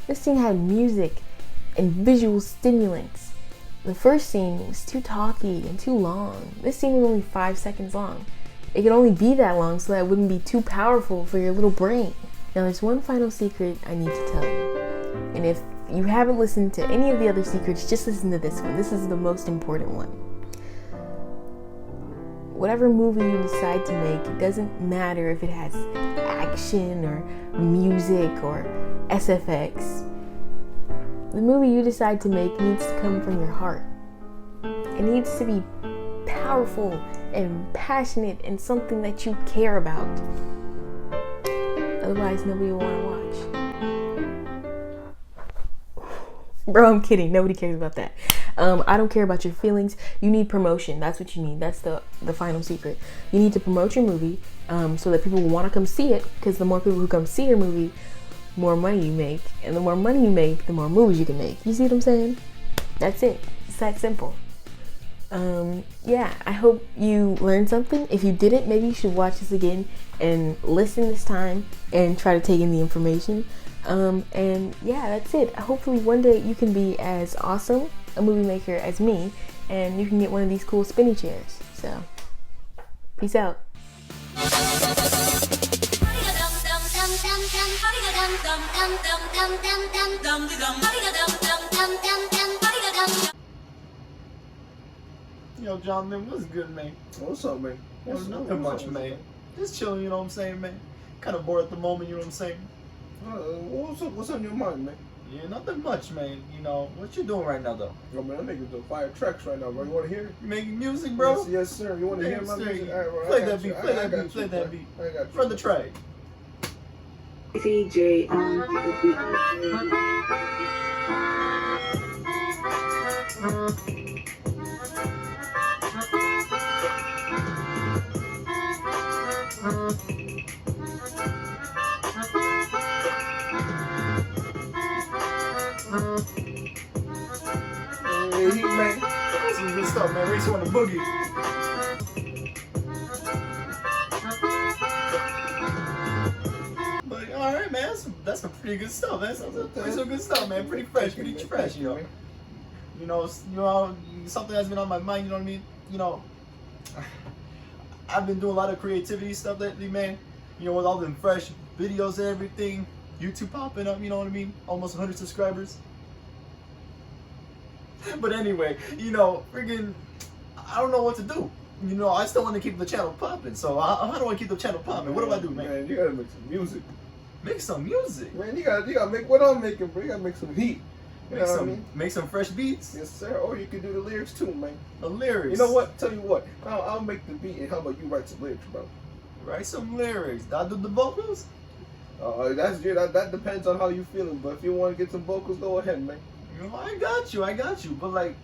This scene had music and visual stimulants. The first scene was too talky and too long. This scene was only 5 seconds long. It could only be that long so that it wouldn't be too powerful for your little brain. Now there's one final secret I need to tell you. And if you haven't listened to any of the other secrets, just listen to this one. This is the most important one. Whatever movie you decide to make, it doesn't matter if it has action or music or SFX. The movie you decide to make needs to come from your heart. It needs to be powerful and passionate and something that you care about. Otherwise, nobody will want to watch. Bro, I'm kidding. Nobody cares about that. I don't care about your feelings. You need promotion. That's what you need. That's the final secret. You need to promote your movie so that people will want to come see it, because the more people who come see your movie, more money you make. And the more money you make, the more movies you can make. You see what I'm saying? That's it. It's that simple. Yeah, I hope you learned something. If you didn't, maybe you should watch this again and listen this time and try to take in the information. And yeah, that's it. Hopefully one day you can be as awesome a movie maker as me, and you can get one of these cool spinny chairs. So, peace out. Yo, John, man, what's good, man? What's up, man? Nothing much, man. Just chilling, you know what I'm saying, man? Kind of bored at the moment, you know what I'm saying? What's on your mind, man? Yeah, nothing much, man. You know, what you doing right now, though? Yo, man, I'm making the fire tracks right now, bro. You want to hear it? You making music, bro? Yes, sir. You want to hear my music? All right, bro, play that beat, play that beat. I got you. Run the track. CJ on the beat. Man, that's some good stuff, man. Race on the boogie. But all right, man, that's some pretty good stuff. That's some good stuff, man. Pretty fresh, you know. You know, something that's been on my mind. You know what I mean? You know, I've been doing a lot of creativity stuff lately, man. You know, with all them fresh videos and everything, YouTube popping up. You know what I mean? Almost 100 subscribers. But anyway, you know, friggin', I don't know what to do. You know, I still want to keep the channel popping. So how do I keep the channel popping? What do I do, man? Man, you gotta make some music. Make some music? Man, you gotta make what I'm making, bro. You gotta make some heat. You know what I mean? Make some fresh beats? Yes, sir. Or you can do the lyrics too, man. The lyrics? You know what? Tell you what. I'll make the beat, and how about you write some lyrics, bro? Write some lyrics. Do I do the vocals? That depends on how you feeling. But if you want to get some vocals, go ahead, man. You know, I got you. But like,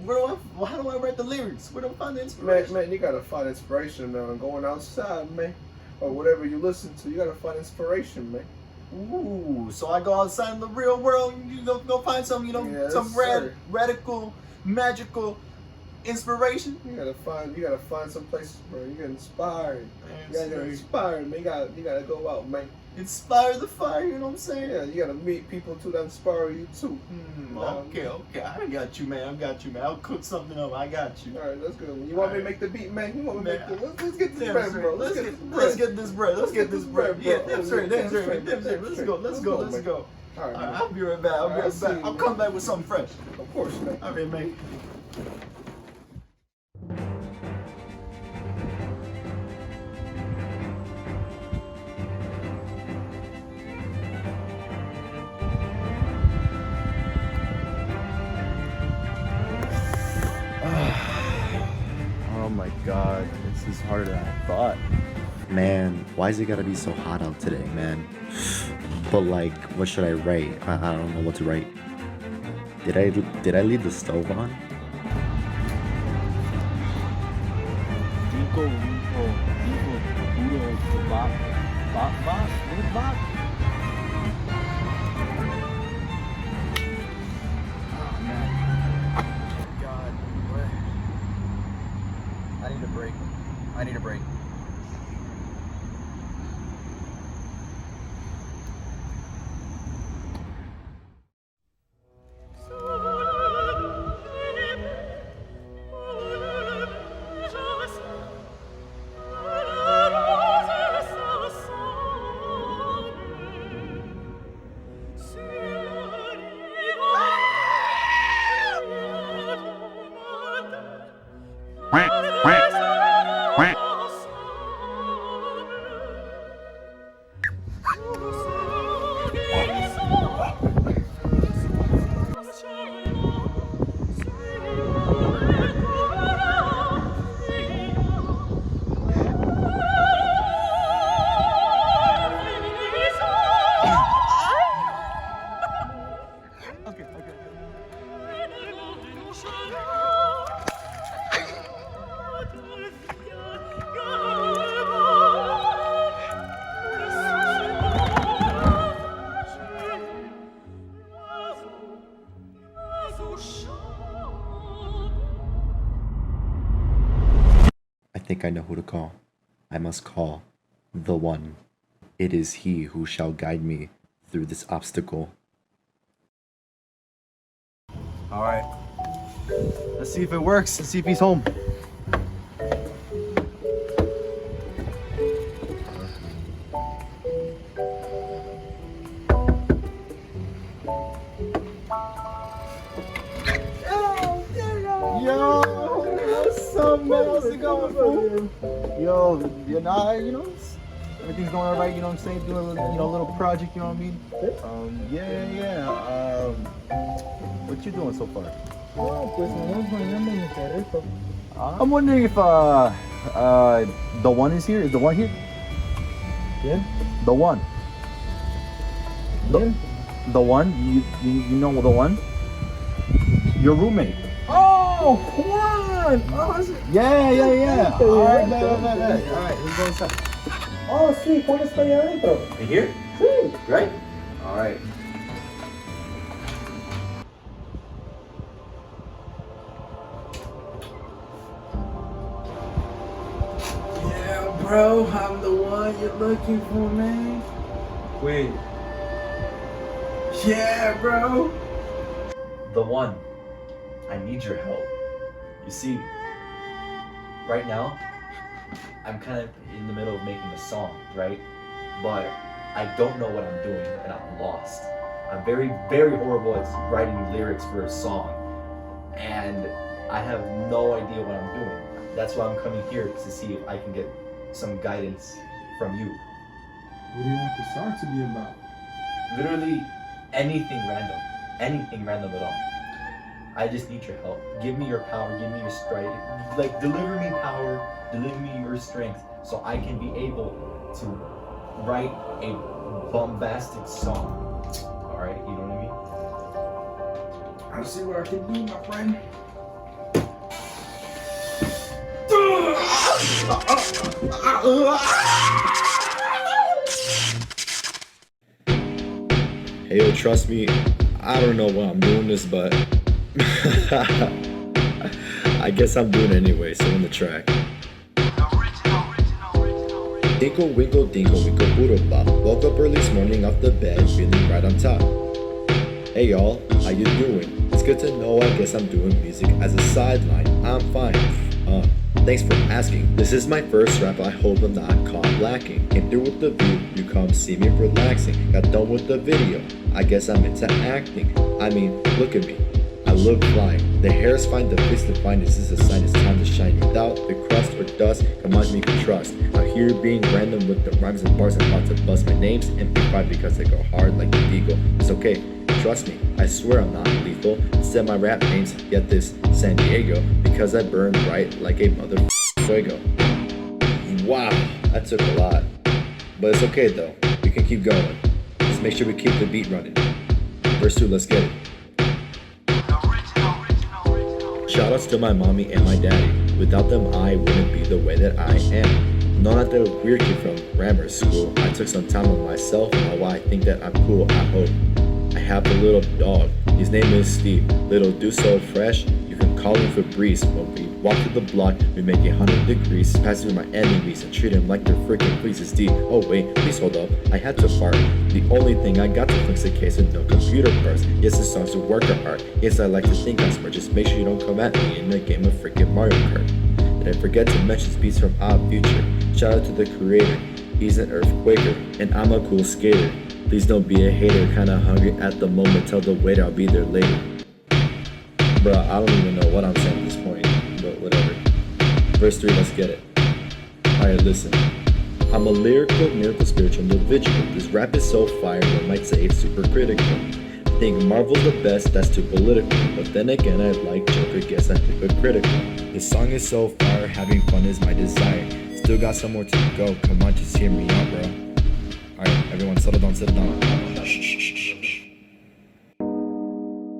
how do I write the lyrics? Where do I find the inspiration? Man, you gotta find inspiration, man. Going outside, man, or whatever you listen to. You gotta find inspiration, man. Ooh, so I go outside in the real world and you go find some, some radical, magical inspiration. You gotta find some places, bro. You get inspired. You gotta get inspired, man. You gotta go out, man. Inspire the fire, you know what I'm saying? Yeah, you gotta meet people too that inspire you too. Okay, I got you, man. I'll cook something up. I got you. Alright, that's good. You want me to make the beat, man? You want me to make the let's get this bread, bread, bro. Let's get this bread. Yeah, that's right. Let's go. Alright, I'll be right back. I'll come back with something fresh. Of course, man. Alright, man. Oh my god, this is harder than I thought. Man, why is it gotta be so hot out today, man? But like, what should I write? I don't know what to write. Did I leave the stove on? I need a break. I think I know who to call. I must call the one. It is he who shall guide me through this obstacle. Alright. Let's see if it works. Let's see if he's home. Yo, what's up, man? How's it going, fool? Yo, everything's going alright, you know what I'm saying? Doing a little project, you know what I mean? What you doing so far? I'm wondering if the one is here. Is the one here? Yeah. The one. The one. You know the one? Your roommate. Oh, Juan! Oh, yeah. Alright, Alright, let's go inside. Oh, sí, Juan está allá adentro. In here? Sí. Right? Alright. Yeah, bro, I'm the one you're looking for, man. Wait. Yeah, bro. The one. I need your help. You see, right now, I'm kind of in the middle of making a song, right? But I don't know what I'm doing and I'm lost. I'm very, very horrible at writing lyrics for a song. And I have no idea what I'm doing. That's why I'm coming here, to see if I can get some guidance from you. What do you want the song to be about? Literally anything random. Anything random at all. I just need your help. Give me your power, give me your strength. Like, deliver me power, deliver me your strength, so I can be able to write a bombastic song. Alright, you know what I mean? I'll see what I can do, my friend. Ayo, trust me, I don't know why I'm doing this, but I guess I'm doing it anyway, so in the track. Dinkle, winkle, dinkle, winkle, boodle bop. Woke up early this morning off the bed, feeling right on top. Hey y'all, how you doing? It's good to know, I guess I'm doing music as a sideline. I'm fine. Thanks for asking. This is my first rap, I hope I'm not caught lacking. Came through with the view, you come see me relaxing. Got done with the video, I guess I'm into acting. I mean, look at me, I look fly. The hair's fine, the face is fine. This is a sign, it's time to shine. Without the crust or dust, come on, me can trust. Out here being random with the rhymes and bars, I'm about to bust. My name's MP5 because I go hard like the eagle. It's okay, trust me, I swear I'm not lethal. Instead my rap name's, get this, San Diego, because I burn bright like a mother fuego. Wow, that took a lot. But it's okay though, we can keep going. Just make sure we keep the beat running. Verse 2, let's get it. Shoutouts to my mommy and my daddy. Without them, I wouldn't be the way that I am. Not that they're weird kid from grammar school. I took some time on myself and why I think that I'm cool. I hope. I have a little dog. His name is Steve. Little dude so fresh, you can call him Fabrice. When we walk to the block, we make 100 degrees. Pass through my enemies and treat them like they're freaking fleeces. D. Oh wait, please hold up. I had to fart. The only thing I got to fix the case with no computer parts. Yes, this song's a work of art. Yes, I like to think I'm smart. Just make sure you don't come at me in a game of freaking Mario Kart. Did I forget to mention beats from Odd Future? Shout out to the creator. He's an earthquaker, and I'm a cool skater. Please don't be a hater, kinda hungry at the moment. Tell the waiter I'll be there later. Bruh, I don't even know what I'm saying at this point, but whatever. Verse 3, let's get it. Alright, listen. I'm a lyrical, miracle, spiritual individual. This rap is so fire, one might say it's super critical. I think Marvel's the best, that's too political. But then again, I like Joker, guess I'm hypocritical. This song is so fire, having fun is my desire. Still got some more to go, come on, just hear me out, bro. Alright, everyone, settle down, settle down.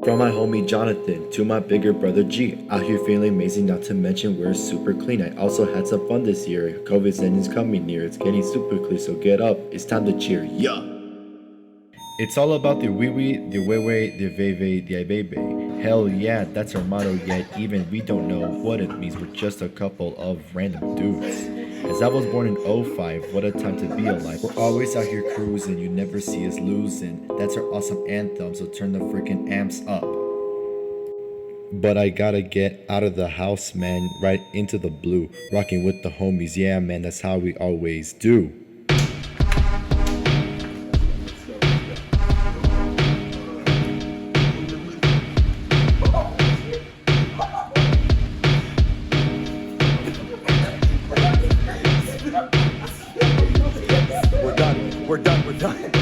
From my homie Jonathan to my bigger brother G. Out here feeling amazing, not to mention we're super clean. I also had some fun this year. COVID's ending's coming near, it's getting super clear, so get up, it's time to cheer, yeah! It's all about the wee-wee, the way-way, the vey-vey, the I-bay-bay. Hell yeah, that's our motto, yet even we don't know what it means. We're just a couple of random dudes. As I was born in 05, what a time to be alive. We're always out here cruising, you never see us losing. That's our awesome anthem, so turn the freaking amps up. But I gotta get out of the house, man, right into the blue. Rocking with the homies, yeah man, that's how we always do. We're done.